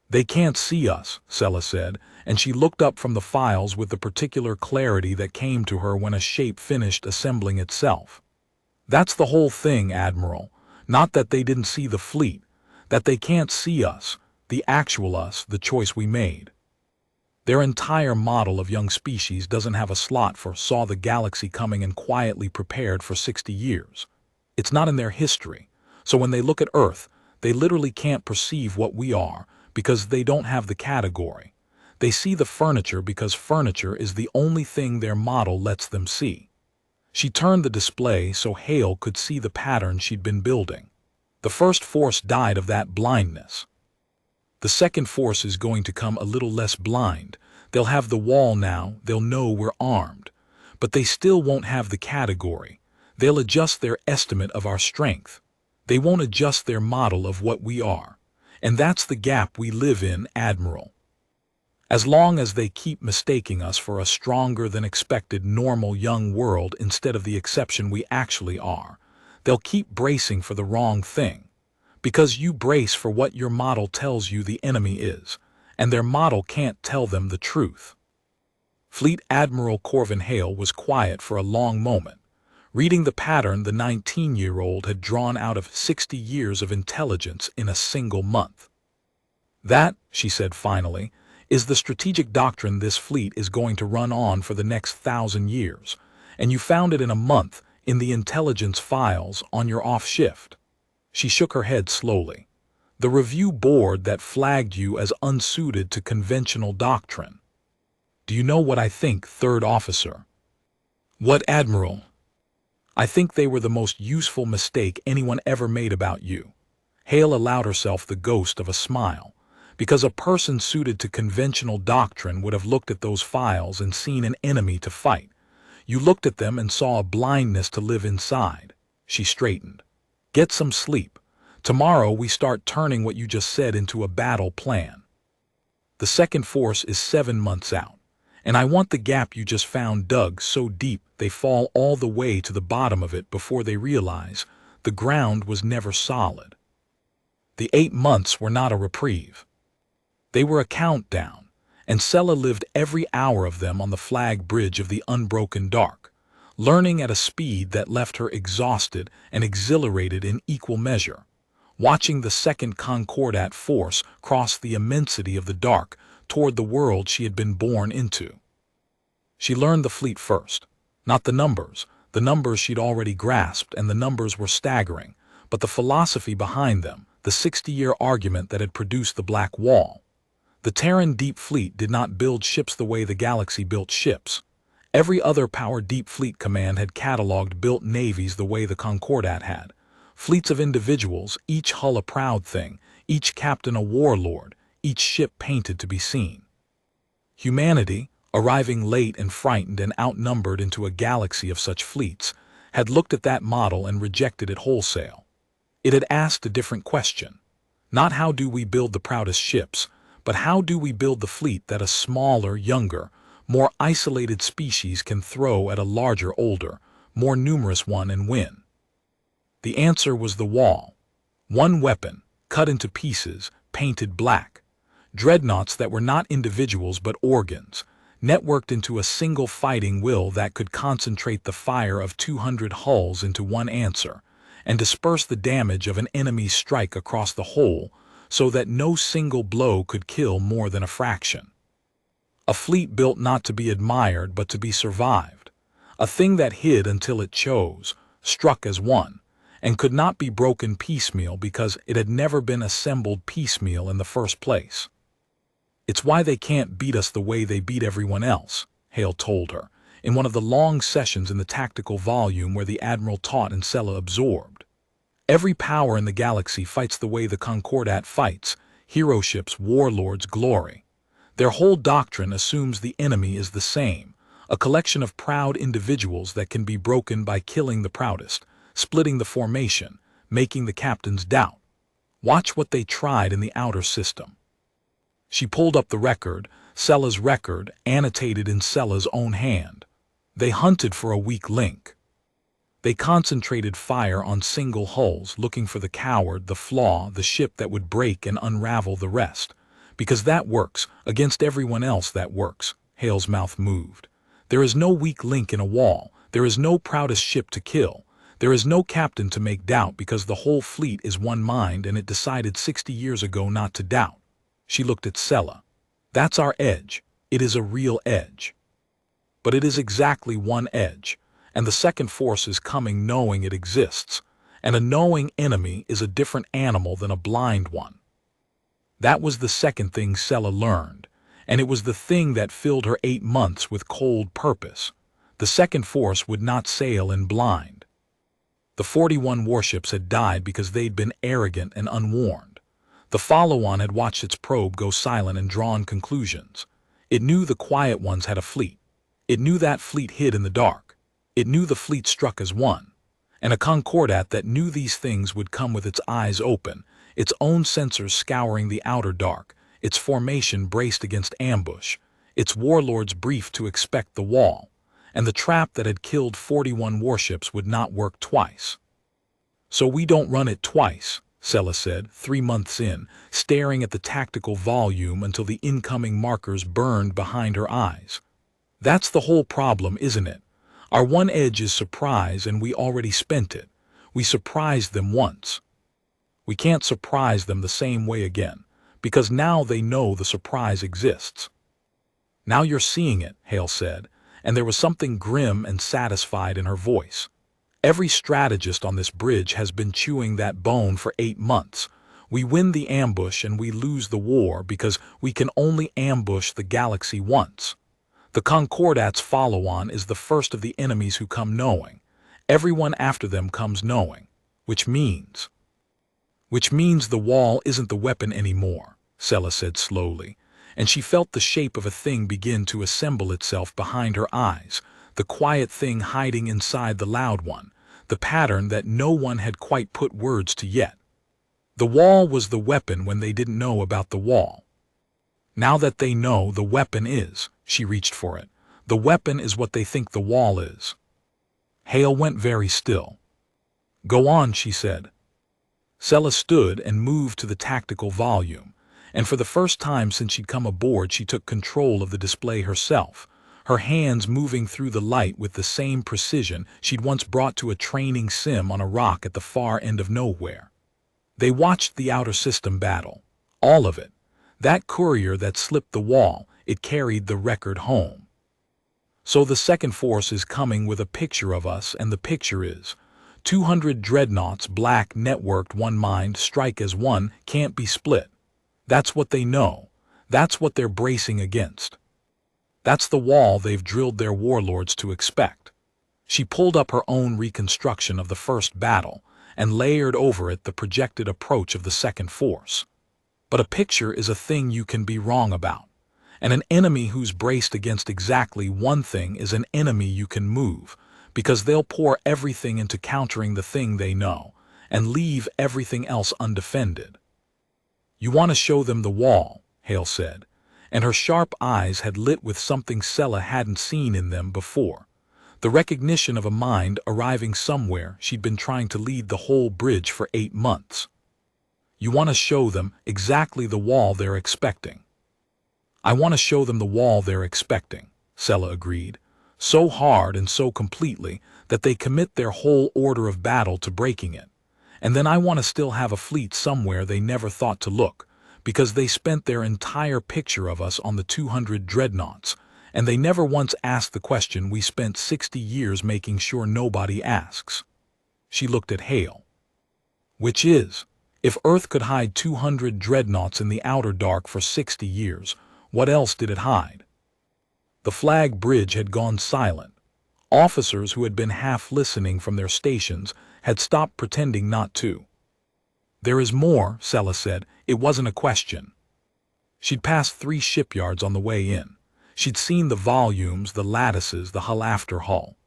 "They can't see us," Sela said, and she looked up from the files with the particular clarity that came to her when a shape finished assembling itself. "That's the whole thing, Admiral. Not that they didn't see the fleet, that they can't see us, the actual us, the choice we made. Their entire model of young species doesn't have a slot for saw the galaxy coming and quietly prepared for 60 years. It's not in their history, so when they look at Earth, they literally can't perceive what we are, because they don't have the category. They see the furniture because furniture is the only thing their model lets them see." She turned the display so Hale could see the pattern she'd been building. "The first force died of that blindness. The second force is going to come a little less blind. They'll have the wall now, they'll know we're armed. But they still won't have the category. They'll adjust their estimate of our strength. They won't adjust their model of what we are. And that's the gap we live in, Admiral. As long as they keep mistaking us for a stronger than expected normal young world instead of the exception we actually are, they'll keep bracing for the wrong thing. Because you brace for what your model tells you the enemy is, and their model can't tell them the truth." Fleet Admiral Corvin Hale was quiet for a long moment, reading the pattern the 19-year-old had drawn out of 60 years of intelligence in a single month. "That," she said finally, "is the strategic doctrine this fleet is going to run on for the next 1,000 years, and you found it in a month in the intelligence files on your off shift." She shook her head slowly. "The review board that flagged you as unsuited to conventional doctrine. Do you know what I think, third officer?" "What, Admiral?" "I think they were the most useful mistake anyone ever made about you." Hale allowed herself the ghost of a smile, because a person suited to conventional doctrine would have looked at those files and seen an enemy to fight. You looked at them and saw a blindness to live inside. She straightened. "Get some sleep. Tomorrow we start turning what you just said into a battle plan. The second force is 7 months out, and I want the gap you just found dug so deep they fall all the way to the bottom of it before they realize the ground was never solid." The 8 months were not a reprieve. They were a countdown, and Sela lived every hour of them on the flag bridge of the unbroken dark, learning at a speed that left her exhausted and exhilarated in equal measure, watching the second Concordat force cross the immensity of the dark toward the world she had been born into. She learned the fleet first, not the numbers she'd already grasped, and the numbers were staggering, but the philosophy behind them, the 60-year argument that had produced the Black Wall. The Terran Deep Fleet did not build ships the way the galaxy built ships. Every other power Deep Fleet command had cataloged built navies the way the Concordat had. Fleets of individuals, each hull a proud thing, each captain a warlord, each ship painted to be seen. Humanity, arriving late and frightened and outnumbered into a galaxy of such fleets, had looked at that model and rejected it wholesale. It had asked a different question. Not how do we build the proudest ships, but how do we build the fleet that a smaller, younger, more isolated species can throw at a larger, older, more numerous one and win? The answer was the wall. One weapon, cut into pieces, painted black. Dreadnoughts that were not individuals but organs, networked into a single fighting will that could concentrate the fire of 200 hulls into one answer, and disperse the damage of an enemy's strike across the whole, so that no single blow could kill more than a fraction. A fleet built not to be admired but to be survived. A thing that hid until it chose, struck as one, and could not be broken piecemeal because it had never been assembled piecemeal in the first place. It's why they can't beat us the way they beat everyone else, Hale told her, in one of the long sessions in the tactical volume where the Admiral taught and Sela absorbed. Every power in the galaxy fights the way the Concordat fights, hero ships, warlords, glory. Their whole doctrine assumes the enemy is the same, a collection of proud individuals that can be broken by killing the proudest, splitting the formation, making the captains doubt. Watch what they tried in the outer system. She pulled up the record, Sela's record, annotated in Sela's own hand. They hunted for a weak link. They concentrated fire on single hulls, looking for the coward, the flaw, the ship that would break and unravel the rest. Because that works, against everyone else that works. Hale's mouth moved. There is no weak link in a wall. There is no proudest ship to kill. There is no captain to make doubt because the whole fleet is one mind and it decided 60 years ago not to doubt. She looked at Sela. That's our edge. It is a real edge. But it is exactly one edge, and the second force is coming knowing it exists, and a knowing enemy is a different animal than a blind one. That was the second thing Sela learned, and it was the thing that filled her 8 months with cold purpose. The second force would not sail in blind. The 41 warships had died because they'd been arrogant and unwarned. The follow-on had watched its probe go silent and drawn conclusions. It knew the quiet ones had a fleet. It knew that fleet hid in the dark. It knew the fleet struck as one. And a Concordat that knew these things would come with its eyes open, its own sensors scouring the outer dark, its formation braced against ambush, its warlords briefed to expect the wall, and the trap that had killed 41 warships would not work twice. So we don't run it twice, Sela said, 3 months in, staring at the tactical volume until the incoming markers burned behind her eyes. That's the whole problem, isn't it? Our one edge is surprise, and we already spent it. We surprised them once. We can't surprise them the same way again, because now they know the surprise exists. Now you're seeing it, Hale said, and there was something grim and satisfied in her voice. Every strategist on this bridge has been chewing that bone for 8 months. We win the ambush and we lose the war because we can only ambush the galaxy once. The Concordat's follow-on is the first of the enemies who come knowing. Everyone after them comes knowing, which means the wall isn't the weapon anymore, Sela said slowly, and she felt the shape of a thing begin to assemble itself behind her eyes, the quiet thing hiding inside the loud one, the pattern that no one had quite put words to yet. The wall was the weapon when they didn't know about the wall. Now that they know, the weapon is, she reached for it. The weapon is what they think the wall is. Hale went very still. Go on, she said. Sela stood and moved to the tactical volume, and for the first time since she'd come aboard she took control of the display herself, her hands moving through the light with the same precision she'd once brought to a training sim on a rock at the far end of nowhere. They watched the outer system battle, all of it. That courier that slipped the wall, it carried the record home. So the second force is coming with a picture of us, and the picture is 200 dreadnoughts, black, networked, one mind, strike as one, can't be split. That's what they know. That's what they're bracing against. That's the wall they've drilled their warlords to expect. She pulled up her own reconstruction of the first battle and layered over it the projected approach of the second force. But a picture is a thing you can be wrong about, and an enemy who's braced against exactly one thing is an enemy you can move, because they'll pour everything into countering the thing they know, and leave everything else undefended. You want to show them the wall, Hale said, and her sharp eyes had lit with something Sela hadn't seen in them before, the recognition of a mind arriving somewhere she'd been trying to lead the whole bridge for 8 months. You want to show them exactly the wall they're expecting. I want to show them the wall they're expecting, Sela agreed, so hard and so completely that they commit their whole order of battle to breaking it. And then I want to still have a fleet somewhere they never thought to look, because they spent their entire picture of us on the 200 dreadnoughts, and they never once asked the question we spent 60 years making sure nobody asks. She looked at Hale. Which is, if Earth could hide 200 dreadnoughts in the outer dark for 60 years, what else did it hide? The flag bridge had gone silent. Officers who had been half listening from their stations had stopped pretending not to. There is more, Sela said. It wasn't a question. She'd passed 3 shipyards on the way in. She'd seen the volumes, the lattices, the hull after hull.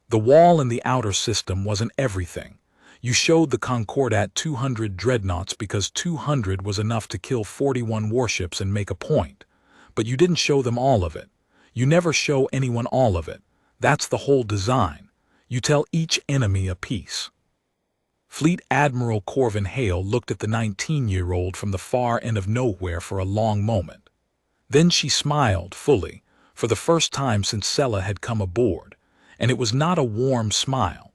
The wall in the outer system wasn't everything. You showed the Concordat 200 dreadnoughts because 200 was enough to kill 41 warships and make a point. But you didn't show them all of it. You never show anyone all of it. That's the whole design. You tell each enemy a piece. Fleet Admiral Corvin Hale looked at the 19-year-old from the far end of nowhere for a long moment. Then she smiled fully, for the first time since Sela had come aboard, and it was not a warm smile.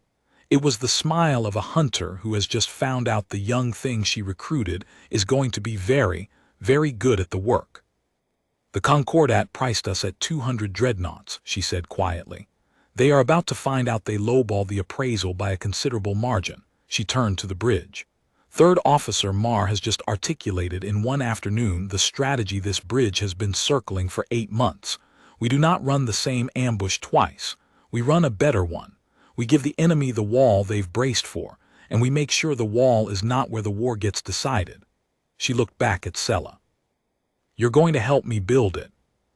It was the smile of a hunter who has just found out the young thing she recruited is going to be very, very good at the work. The Concordat priced us at 200 dreadnoughts, she said quietly. They are about to find out they lowballed the appraisal by a considerable margin. She turned to the bridge. Third Officer Mar has just articulated in one afternoon the strategy this bridge has been circling for 8 months. We do not run the same ambush twice. We run a better one. We give the enemy the wall they've braced for, and we make sure the wall is not where the war gets decided. She looked back at Sela. You're going to help me build it.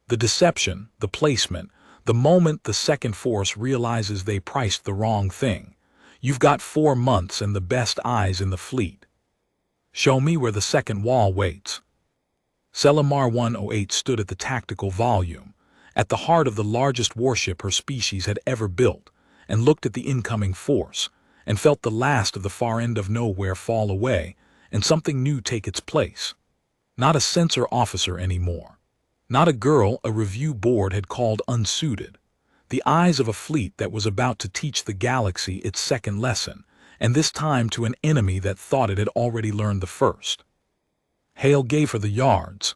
The deception, the placement, the moment the second force realizes they priced the wrong thing. You've got 4 months and the best eyes in the fleet. Show me where the second wall waits. Sela Mar108 stood at the tactical volume, at the heart of the largest warship her species had ever built, and looked at the incoming force, and felt the last of the far end of nowhere fall away, and something new take its place. Not a censor officer anymore. Not a girl a review board had called unsuited. The eyes of a fleet that was about to teach the galaxy its second lesson, and this time to an enemy that thought it had already learned the first. Hale gave her the yards.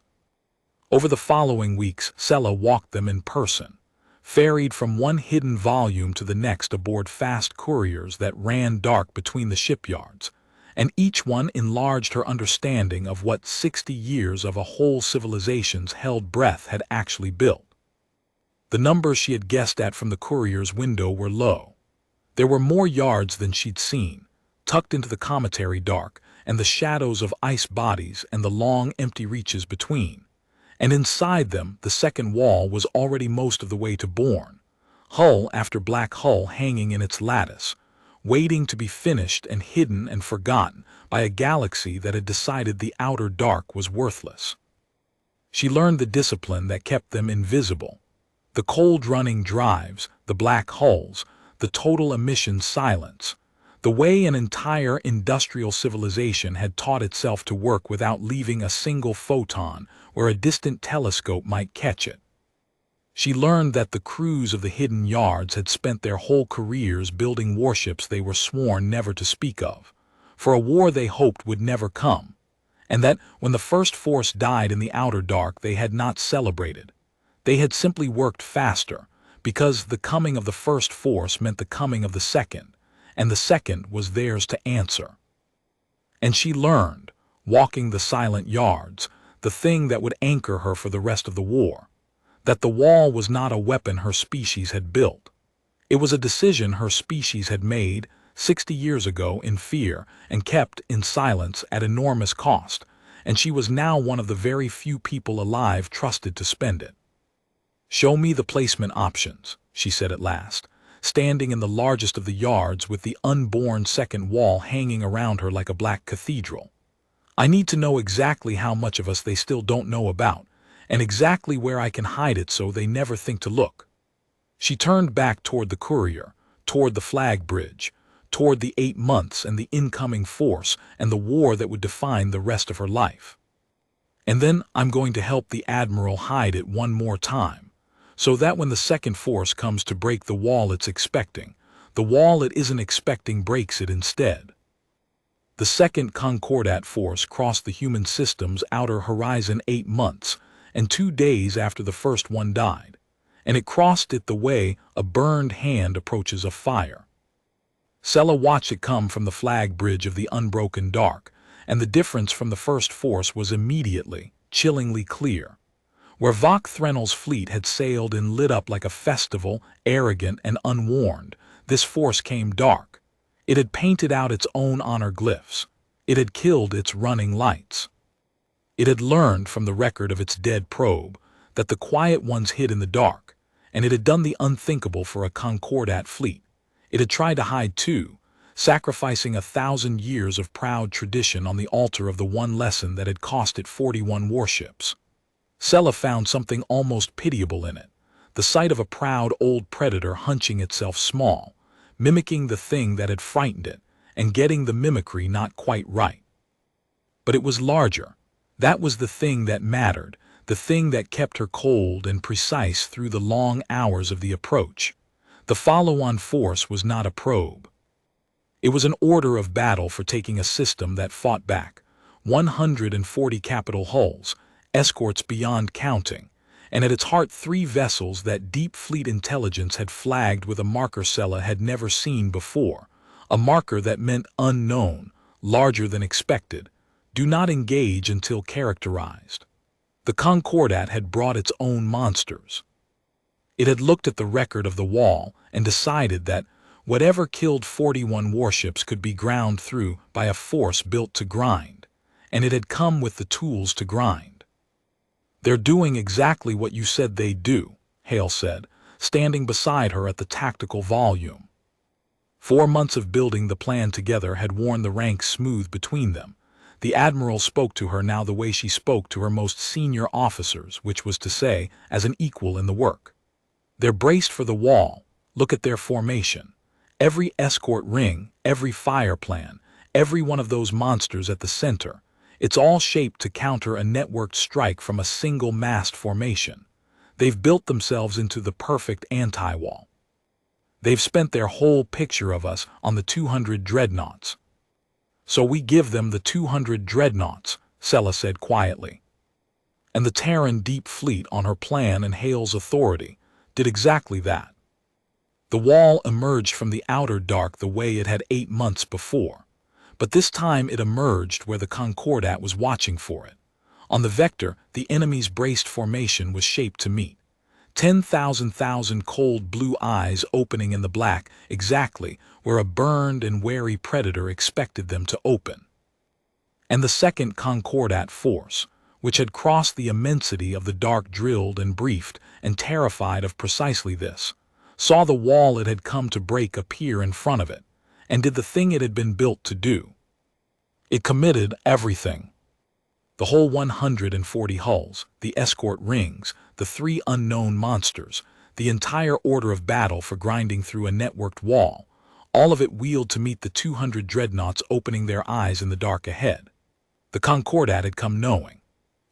Over the following weeks, Sela walked them in person, ferried from one hidden volume to the next aboard fast couriers that ran dark between the shipyards, and each one enlarged her understanding of what 60 years of a whole civilization's held breath had actually built. The numbers she had guessed at from the courier's window were low. There were more yards than she'd seen, tucked into the cometary dark, and the shadows of ice bodies and the long empty reaches between. And inside them, the second wall was already most of the way to Bourne, hull after black hull hanging in its lattice, waiting to be finished and hidden and forgotten by a galaxy that had decided the outer dark was worthless. She learned the discipline that kept them invisible. The cold-running drives, the black hulls, the total emission silence, the way an entire industrial civilization had taught itself to work without leaving a single photon where a distant telescope might catch it. She learned that the crews of the hidden yards had spent their whole careers building warships they were sworn never to speak of, for a war they hoped would never come, and that when the first force died in the outer dark they had not celebrated. They had simply worked faster, because the coming of the first force meant the coming of the second, and the second was theirs to answer. And she learned, walking the silent yards, the thing that would anchor her for the rest of the war. That the wall was not a weapon her species had built. It was a decision her species had made 60 years ago in fear and kept in silence at enormous cost, and she was now one of the very few people alive trusted to spend it. "Show me the placement options," she said at last, standing in the largest of the yards with the unborn second wall hanging around her like a black cathedral. "I need to know exactly how much of us they still don't know about, and exactly where I can hide it so they never think to look." She turned back toward the courier, toward the flag bridge, toward the 8 months and the incoming force and the war that would define the rest of her life. "And then I'm going to help the Admiral hide it one more time, so that when the second force comes to break the wall it's expecting, the wall it isn't expecting breaks it instead." The second Concordat force crossed the human system's outer horizon 8 months and 2 days after the first one died, and it crossed it the way a burned hand approaches a fire. Sela watched it come from the flag bridge of the unbroken dark, and the difference from the first force was immediately, chillingly clear. Where Vok Threnel's fleet had sailed and lit up like a festival, arrogant and unwarned, this force came dark. It had painted out its own honor glyphs. It had killed its running lights. It had learned from the record of its dead probe that the quiet ones hid in the dark, and it had done the unthinkable for a Concordat fleet. It had tried to hide too, sacrificing 1,000 years of proud tradition on the altar of the one lesson that had cost it 41 warships. Sela found something almost pitiable in it, the sight of a proud old predator hunching itself small, mimicking the thing that had frightened it, and getting the mimicry not quite right. But it was larger. That was the thing that mattered, the thing that kept her cold and precise through the long hours of the approach. The follow-on force was not a probe. It was an order of battle for taking a system that fought back, 140 capital hulls, escorts beyond counting, and at its heart 3 vessels that deep fleet intelligence had flagged with a marker Sela had never seen before, a marker that meant unknown, larger than expected, do not engage until characterized. The Concordat had brought its own monsters. It had looked at the record of the wall and decided that whatever killed 41 warships could be ground through by a force built to grind, and it had come with the tools to grind. "They're doing exactly what you said they'd do," Hale said, standing beside her at the tactical volume. 4 months of building the plan together had worn the ranks smooth between them. The Admiral spoke to her now the way she spoke to her most senior officers, which was to say, as an equal in the work. "They're braced for the wall. Look at their formation. Every escort ring, every fire plan, every one of those monsters at the center. It's all shaped to counter a networked strike from a single massed formation. They've built themselves into the perfect anti-wall. They've spent their whole picture of us on the 200 dreadnoughts. So we give them the 200 dreadnoughts," Sela said quietly. And the Terran Deep Fleet, on her plan and Hale's authority, did exactly that. The wall emerged from the outer dark the way it had 8 months before, but this time it emerged where the Concordat was watching for it. On the vector, the enemy's braced formation was shaped to meet. 10,000 cold blue eyes opening in the black, exactly where a burned and wary predator expected them to open. And the second Concordat force, which had crossed the immensity of the dark, drilled and briefed and terrified of precisely this, saw the wall it had come to break appear in front of it, and did the thing it had been built to do. It committed everything. The whole 140 hulls, the escort rings, the 3 unknown monsters, the entire order of battle for grinding through a networked wall, all of it wheeled to meet the 200 dreadnoughts opening their eyes in the dark ahead. The Concordat had come knowing.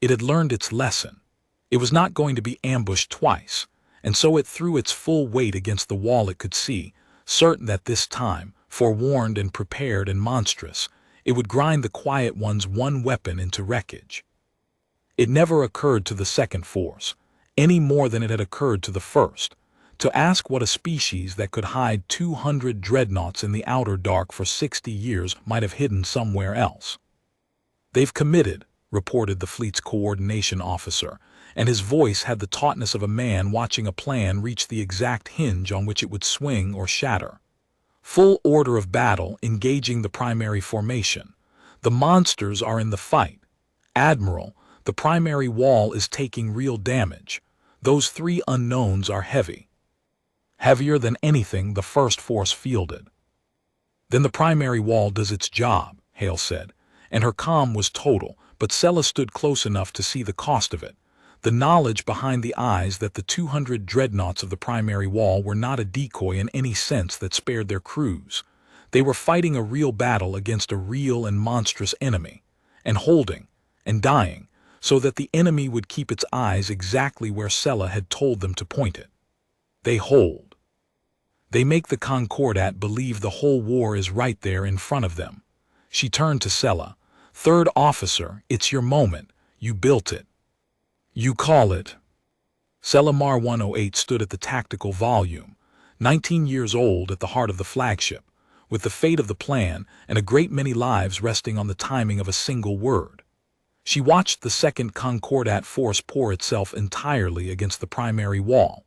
It had learned its lesson. It was not going to be ambushed twice, and so it threw its full weight against the wall it could see, certain that this time, forewarned and prepared and monstrous, it would grind the quiet one's one weapon into wreckage. It never occurred to the second force, any more than it had occurred to the first, to ask what a species that could hide 200 dreadnoughts in the outer dark for 60 years might have hidden somewhere else. "They've committed," reported the fleet's coordination officer, and his voice had the tautness of a man watching a plan reach the exact hinge on which it would swing or shatter. Full order of battle engaging the primary formation. The monsters are in the fight. Admiral, the primary wall is taking real damage. Those three unknowns are heavy. Heavier than anything the first force fielded. Then the primary wall does its job, Hale said, and her calm was total, but Sela stood close enough to see the cost of it. The knowledge behind the eyes that the 200 dreadnoughts of the primary wall were not a decoy in any sense that spared their crews. They were fighting a real battle against a real and monstrous enemy, and holding, and dying, so that the enemy would keep its eyes exactly where Sela had told them to point it. They hold. They make the Concordat believe the whole war is right there in front of them. She turned to Sela. "Third officer, it's your moment. You built it. You call it." Sela Mar108 stood at the tactical volume, 19 years old at the heart of the flagship, with the fate of the plan and a great many lives resting on the timing of a single word. She watched the second Concordat force pour itself entirely against the primary wall.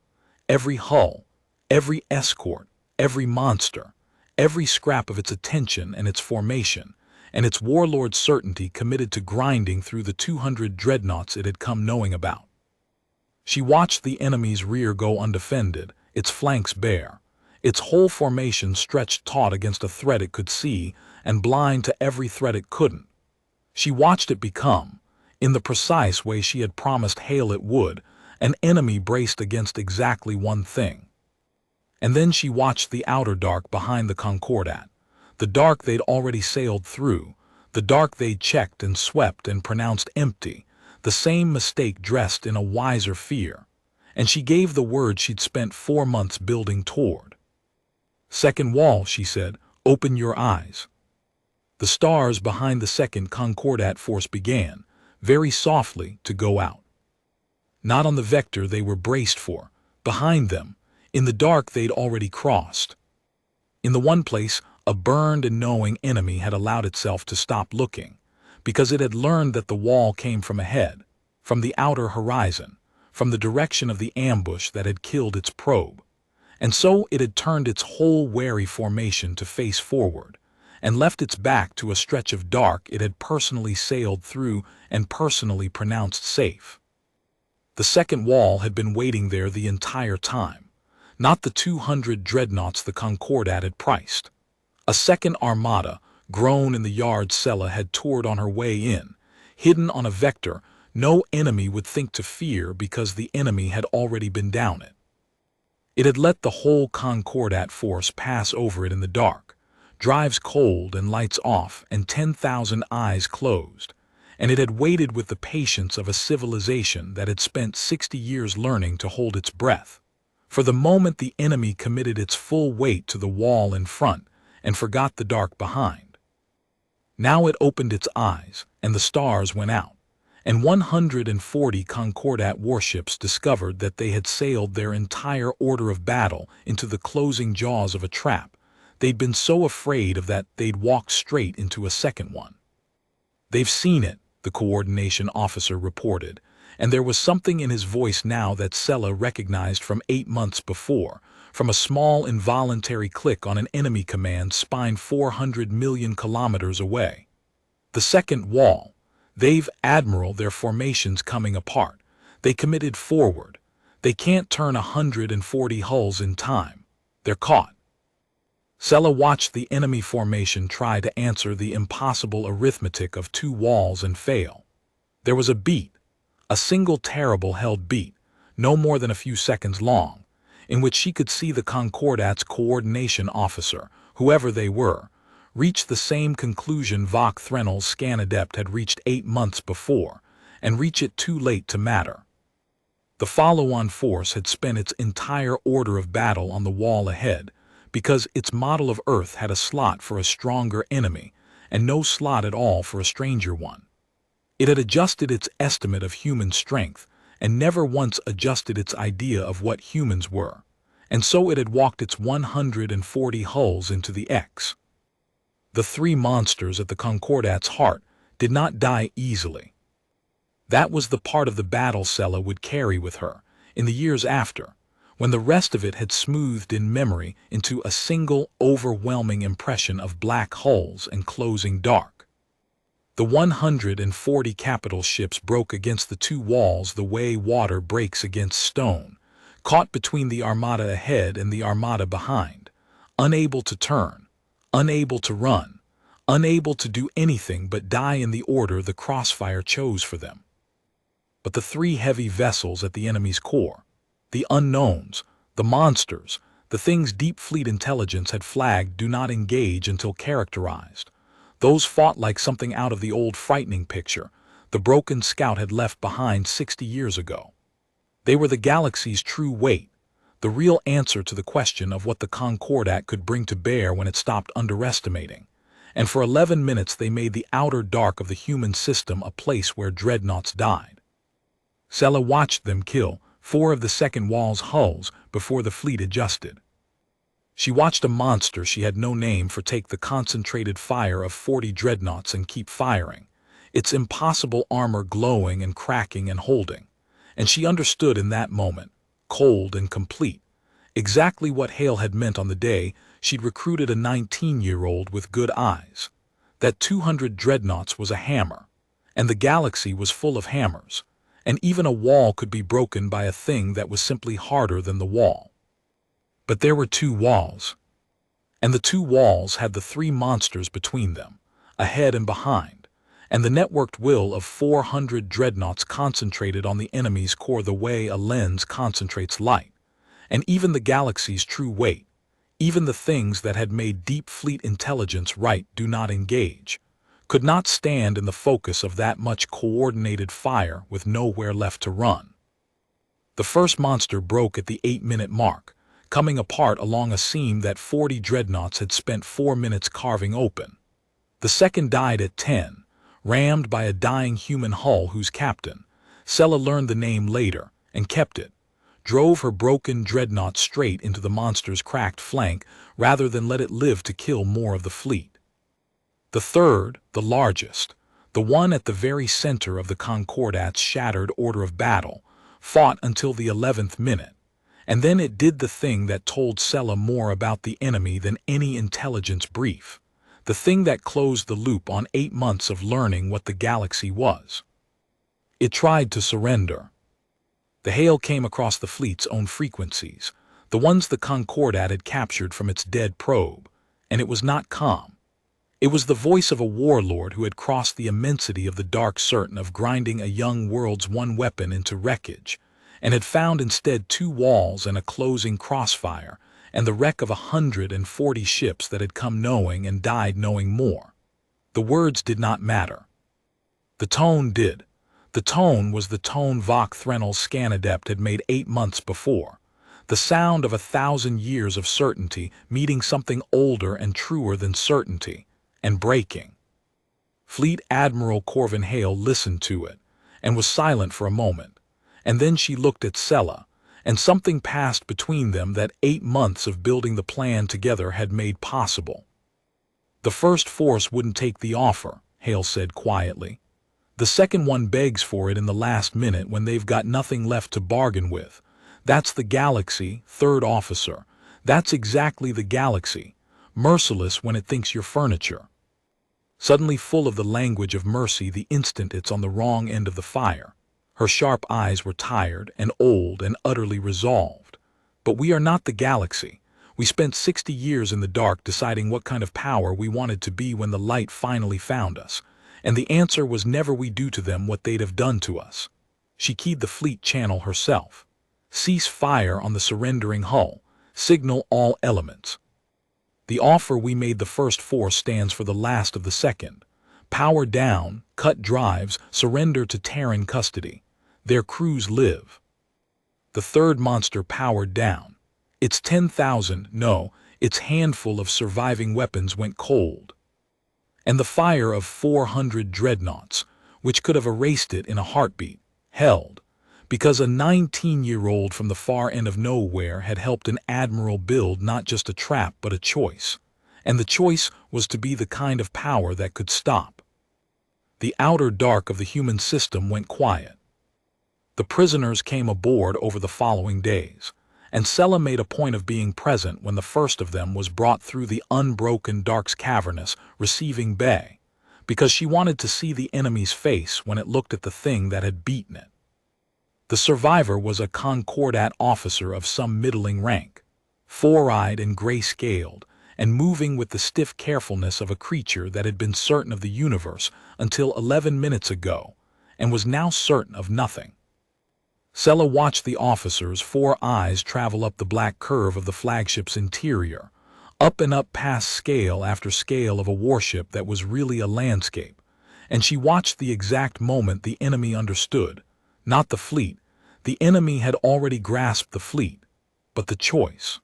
Every hull, every escort, every monster, every scrap of its attention and its formation, and its warlord certainty committed to grinding through the 200 dreadnoughts it had come knowing about. She watched the enemy's rear go undefended, its flanks bare, its whole formation stretched taut against a threat it could see and blind to every threat it couldn't. She watched it become, in the precise way she had promised Hale it would, an enemy braced against exactly one thing. And then she watched the outer dark behind the Concordat, the dark they'd already sailed through, the dark they'd checked and swept and pronounced empty, the same mistake dressed in a wiser fear, and she gave the word she'd spent 4 months building toward. "Second wall," she said, "open your eyes." The stars behind the second Concordat force began, very softly, to go out. Not on the vector they were braced for, behind them, in the dark they'd already crossed. In the one place, a burned and knowing enemy had allowed itself to stop looking, because it had learned that the wall came from ahead, from the outer horizon, from the direction of the ambush that had killed its probe. And so it had turned its whole wary formation to face forward, and left its back to a stretch of dark it had personally sailed through and personally pronounced safe. The second wall had been waiting there the entire time, not the 200 dreadnoughts the Concordat had priced. A second armada, grown in the yards Sela had toured on her way in, hidden on a vector no enemy would think to fear because the enemy had already been down it. It had let the whole Concordat force pass over it in the dark, drives cold and lights off and 10,000 eyes closed, and it had waited with the patience of a civilization that had spent 60 years learning to hold its breath. For the moment the enemy committed its full weight to the wall in front and forgot the dark behind. Now it opened its eyes, and the stars went out, and 140 Concordat warships discovered that they had sailed their entire order of battle into the closing jaws of a trap. They'd been so afraid of that they'd walked straight into a second one. "They've seen it," the coordination officer reported, and there was something in his voice now that Sela recognized from 8 months before, from a small involuntary click on an enemy command spine 400 million kilometers away. "The second wall. They've, Admiral, their formations coming apart. They committed forward. They can't turn 140 hulls in time. They're caught." Sela watched the enemy formation try to answer the impossible arithmetic of 2 walls and fail. There was a beat, a single terrible held beat, no more than a few seconds long, in which she could see the Concordat's coordination officer, whoever they were, reach the same conclusion Vach Threnel's scan adept had reached 8 months before, and reach it too late to matter. The follow-on force had spent its entire order of battle on the wall ahead, because its model of Earth had a slot for a stronger enemy, and no slot at all for a stranger one. It had adjusted its estimate of human strength, and never once adjusted its idea of what humans were, and so it had walked its 140 hulls into the X. The 3 monsters at the Concordat's heart did not die easily. That was the part of the battle Sela would carry with her, in the years after, when the rest of it had smoothed in memory into a single, overwhelming impression of black hulls and closing dark. The 140 capital ships broke against the two walls the way water breaks against stone, caught between the armada ahead and the armada behind, unable to turn, unable to run, unable to do anything but die in the order the crossfire chose for them. But the three heavy vessels at the enemy's core, the unknowns, the monsters, the things deep fleet intelligence had flagged do not engage until characterized, those fought like something out of the old frightening picture the broken scout had left behind 60 years ago. They were the galaxy's true weight, the real answer to the question of what the Concordat could bring to bear when it stopped underestimating, and for 11 minutes they made the outer dark of the human system a place where dreadnoughts died. Sela watched them kill 4 of the second wall's hulls before the fleet adjusted. She watched a monster she had no name for take the concentrated fire of 40 dreadnoughts and keep firing, its impossible armor glowing and cracking and holding, and she understood in that moment, cold and complete, exactly what Hale had meant on the day she'd recruited a 19-year-old with good eyes. That 200 dreadnoughts was a hammer, and the galaxy was full of hammers, and even a wall could be broken by a thing that was simply harder than the wall. But there were 2 walls, and the 2 walls had the 3 monsters between them, ahead and behind, and the networked will of 400 dreadnoughts concentrated on the enemy's core the way a lens concentrates light, and even the galaxy's true weight, even the things that had made deep fleet intelligence right do not engage, could not stand in the focus of that much coordinated fire with nowhere left to run. The first monster broke at the 8-minute mark, coming apart along a seam that 40 dreadnoughts had spent 4 minutes carving open. The second died at 10, rammed by a dying human hull whose captain, Sela learned the name later, and kept it, drove her broken dreadnought straight into the monster's cracked flank rather than let it live to kill more of the fleet. The third, the largest, the one at the very center of the Concordat's shattered order of battle, fought until the 11th minute, and then it did the thing that told Sela more about the enemy than any intelligence brief, the thing that closed the loop on 8 months of learning what the galaxy was. It tried to surrender. The hail came across the fleet's own frequencies, the ones the Concordat had captured from its dead probe, and it was not calm. It was the voice of a warlord who had crossed the immensity of the dark, certain of grinding a young world's one weapon into wreckage, and had found instead 2 walls and a closing crossfire, and the wreck of 140 ships that had come knowing and died knowing more. The words did not matter. The tone did. The tone was the tone Vok Threnel's scan adept had made 8 months before, the sound of 1,000 years of certainty meeting something older and truer than certainty, and breaking. Fleet Admiral Corvin Hale listened to it, and was silent for a moment, and then she looked at Sela, and something passed between them that 8 months of building the plan together had made possible. The first force wouldn't take the offer, Hale said quietly. The second one begs for it in the last minute when they've got nothing left to bargain with. That's the galaxy, third officer. That's exactly the galaxy, merciless when it thinks you're furniture. Suddenly full of the language of mercy the instant it's on the wrong end of the fire. Her sharp eyes were tired and old and utterly resolved. But we are not the galaxy. We spent 60 years in the dark deciding what kind of power we wanted to be when the light finally found us, and the answer was never we do to them what they'd have done to us. She keyed the fleet channel herself. Cease fire on the surrendering hull. Signal all elements. The offer we made the first force stands for the last of the second. Power down, cut drives, surrender to Terran custody. Their crews live. The third monster powered down. Its 10,000, no, its handful of surviving weapons went cold. And the fire of 400 dreadnoughts, which could have erased it in a heartbeat, held, because a 19-year-old from the far end of nowhere had helped an admiral build not just a trap but a choice, and the choice was to be the kind of power that could stop. The outer dark of the human system went quiet. The prisoners came aboard over the following days, and Sela made a point of being present when the first of them was brought through the unbroken dark's cavernous, receiving bay, because she wanted to see the enemy's face when it looked at the thing that had beaten it. The survivor was a Concordat officer of some middling rank, four-eyed and gray-scaled, and moving with the stiff carefulness of a creature that had been certain of the universe until 11 minutes ago, and was now certain of nothing. Sela watched the officer's four eyes travel up the black curve of the flagship's interior, up and up past scale after scale of a warship that was really a landscape, and she watched the exact moment the enemy understood, not the fleet. The enemy had already grasped the fleet, but the choice.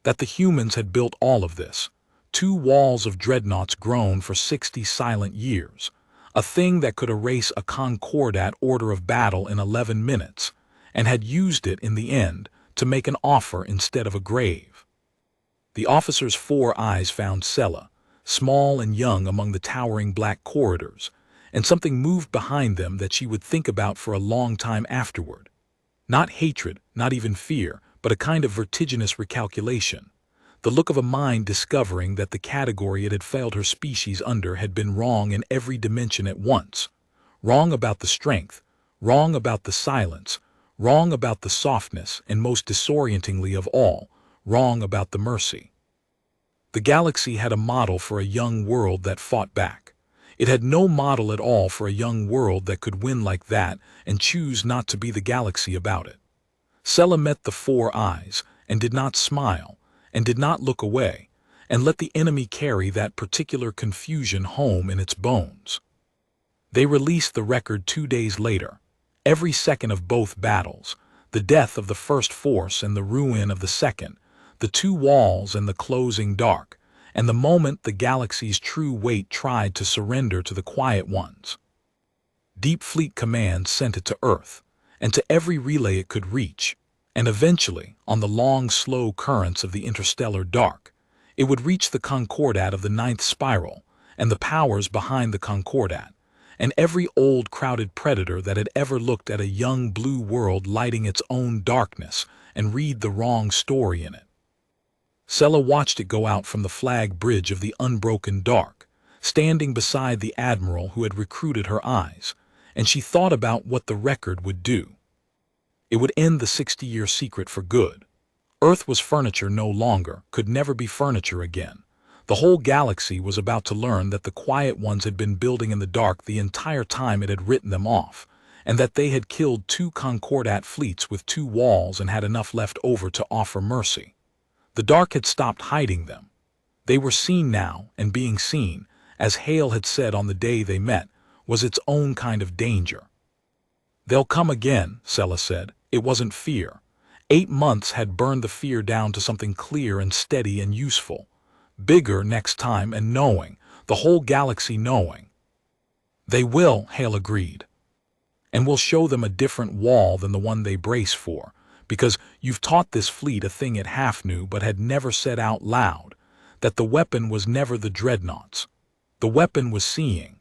That the humans had built all of this, two walls of dreadnoughts grown for 60 silent years, a thing that could erase a Concordat order of battle in 11 minutes, and had used it in the end to make an offer instead of a grave. The officer's four eyes found Sela, small and young among the towering black corridors, and something moved behind them that she would think about for a long time afterward. Not hatred, not even fear, but a kind of vertiginous recalculation. The look of a mind discovering that the category it had failed her species under had been wrong in every dimension at once. Wrong about the strength, wrong about the silence, wrong about the softness, and most disorientingly of all, wrong about the mercy. The galaxy had a model for a young world that fought back. It had no model at all for a young world that could win like that and choose not to be the galaxy about it. Sela met the four eyes, and did not smile, and did not look away, and let the enemy carry that particular confusion home in its bones. They released the record 2 days later. Every second of both battles, the death of the first force and the ruin of the second, the two walls and the closing dark, and the moment the galaxy's true weight tried to surrender to the quiet ones. Deep Fleet Command sent it to Earth, and to every relay it could reach, and eventually, on the long, slow currents of the interstellar dark, it would reach the Concordat of the ninth spiral, and the powers behind the Concordat, and every old crowded predator that had ever looked at a young blue world lighting its own darkness and read the wrong story in it. Sela watched it go out from the flag bridge of the unbroken dark, standing beside the admiral who had recruited her eyes, and she thought about what the record would do. It would end the 60-year secret for good. Earth was furniture no longer, could never be furniture again. The whole galaxy was about to learn that the quiet ones had been building in the dark the entire time it had written them off, and that they had killed 2 Concordat fleets with 2 walls and had enough left over to offer mercy. The dark had stopped hiding them. They were seen now, and being seen, as Hale had said on the day they met, was its own kind of danger. "They'll come again," Sela said. It wasn't fear. 8 months had burned the fear down to something clear and steady and useful. Bigger next time, and knowing, the whole galaxy knowing. "They will," Hale agreed. "And we'll show them a different wall than the one they brace for, because you've taught this fleet a thing it half knew but had never said out loud, that the weapon was never the dreadnoughts. The weapon was seeing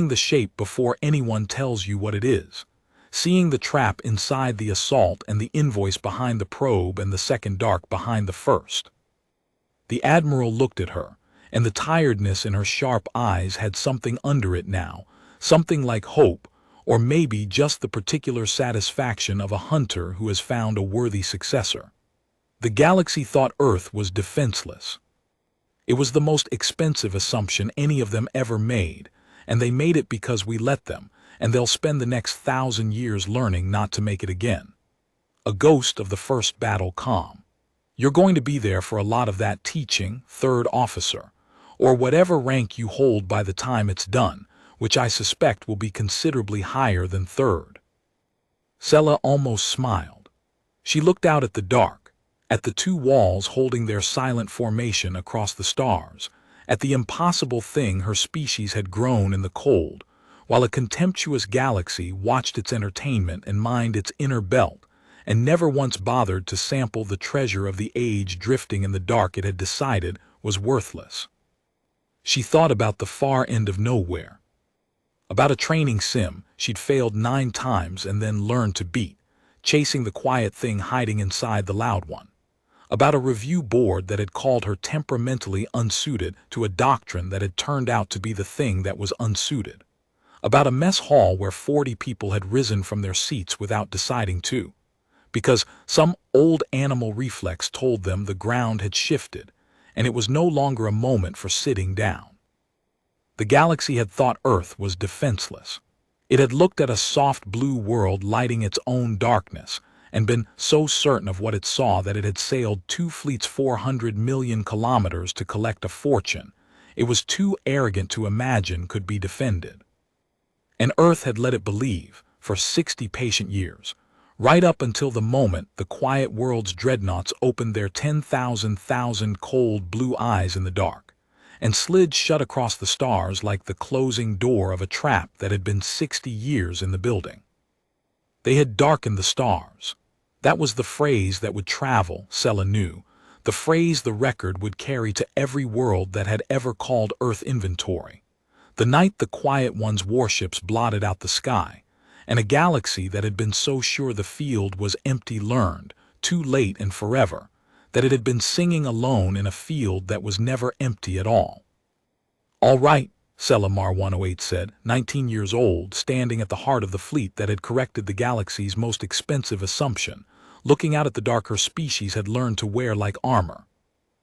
the shape before anyone tells you what it is, seeing the trap inside the assault and the invoice behind the probe and the second dark behind the first." The admiral looked at her, and the tiredness in her sharp eyes had something under it now, something like hope, or maybe just the particular satisfaction of a hunter who has found a worthy successor. The galaxy thought Earth was defenseless. It was the most expensive assumption any of them ever made, and they made it because we let them, and they'll spend the next 1,000 years learning not to make it again. A ghost of the first battle calm. You're going to be there for a lot of that teaching, third officer, or whatever rank you hold by the time it's done, which I suspect will be considerably higher than third. Sela almost smiled. She looked out at the dark, at the 2 walls holding their silent formation across the stars, at the impossible thing her species had grown in the cold, while a contemptuous galaxy watched its entertainment and mined its inner belt, and never once bothered to sample the treasure of the age drifting in the dark it had decided was worthless. She thought about the far end of nowhere. About a training sim she'd failed 9 times and then learned to beat, chasing the quiet thing hiding inside the loud one. About a review board that had called her temperamentally unsuited to a doctrine that had turned out to be the thing that was unsuited. About a mess hall where 40 people had risen from their seats without deciding to, because some old animal reflex told them the ground had shifted, and it was no longer a moment for sitting down. The galaxy had thought Earth was defenseless. It had looked at a soft blue world lighting its own darkness, and been so certain of what it saw that it had sailed 2 fleets 400 million kilometers to collect a fortune it was too arrogant to imagine could be defended. And Earth had let it believe, for 60 patient years, right up until the moment the quiet world's dreadnoughts opened their 10,000 cold blue eyes in the dark, and slid shut across the stars like the closing door of a trap that had been 60 years in the building. They had darkened the stars. That was the phrase that would travel, Sela knew, the phrase the record would carry to every world that had ever called Earth inventory. The night the Quiet One's warships blotted out the sky, and a galaxy that had been so sure the field was empty learned, too late and forever, that it had been singing alone in a field that was never empty at all. "All right," Sela Mar108 said, 19 years old, standing at the heart of the fleet that had corrected the galaxy's most expensive assumption, looking out at the dark her species had learned to wear like armor.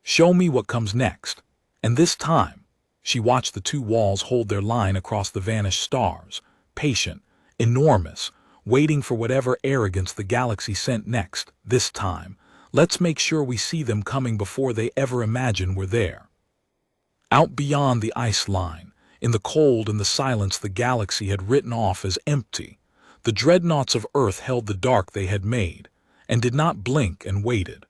"Show me what comes next." And this time, she watched the 2 walls hold their line across the vanished stars, patient, enormous, waiting for whatever arrogance the galaxy sent next. This time, let's make sure we see them coming before they ever imagine we're there. Out beyond the ice line, in the cold and the silence the galaxy had written off as empty, the dreadnoughts of Earth held the dark they had made, and did not blink and waited.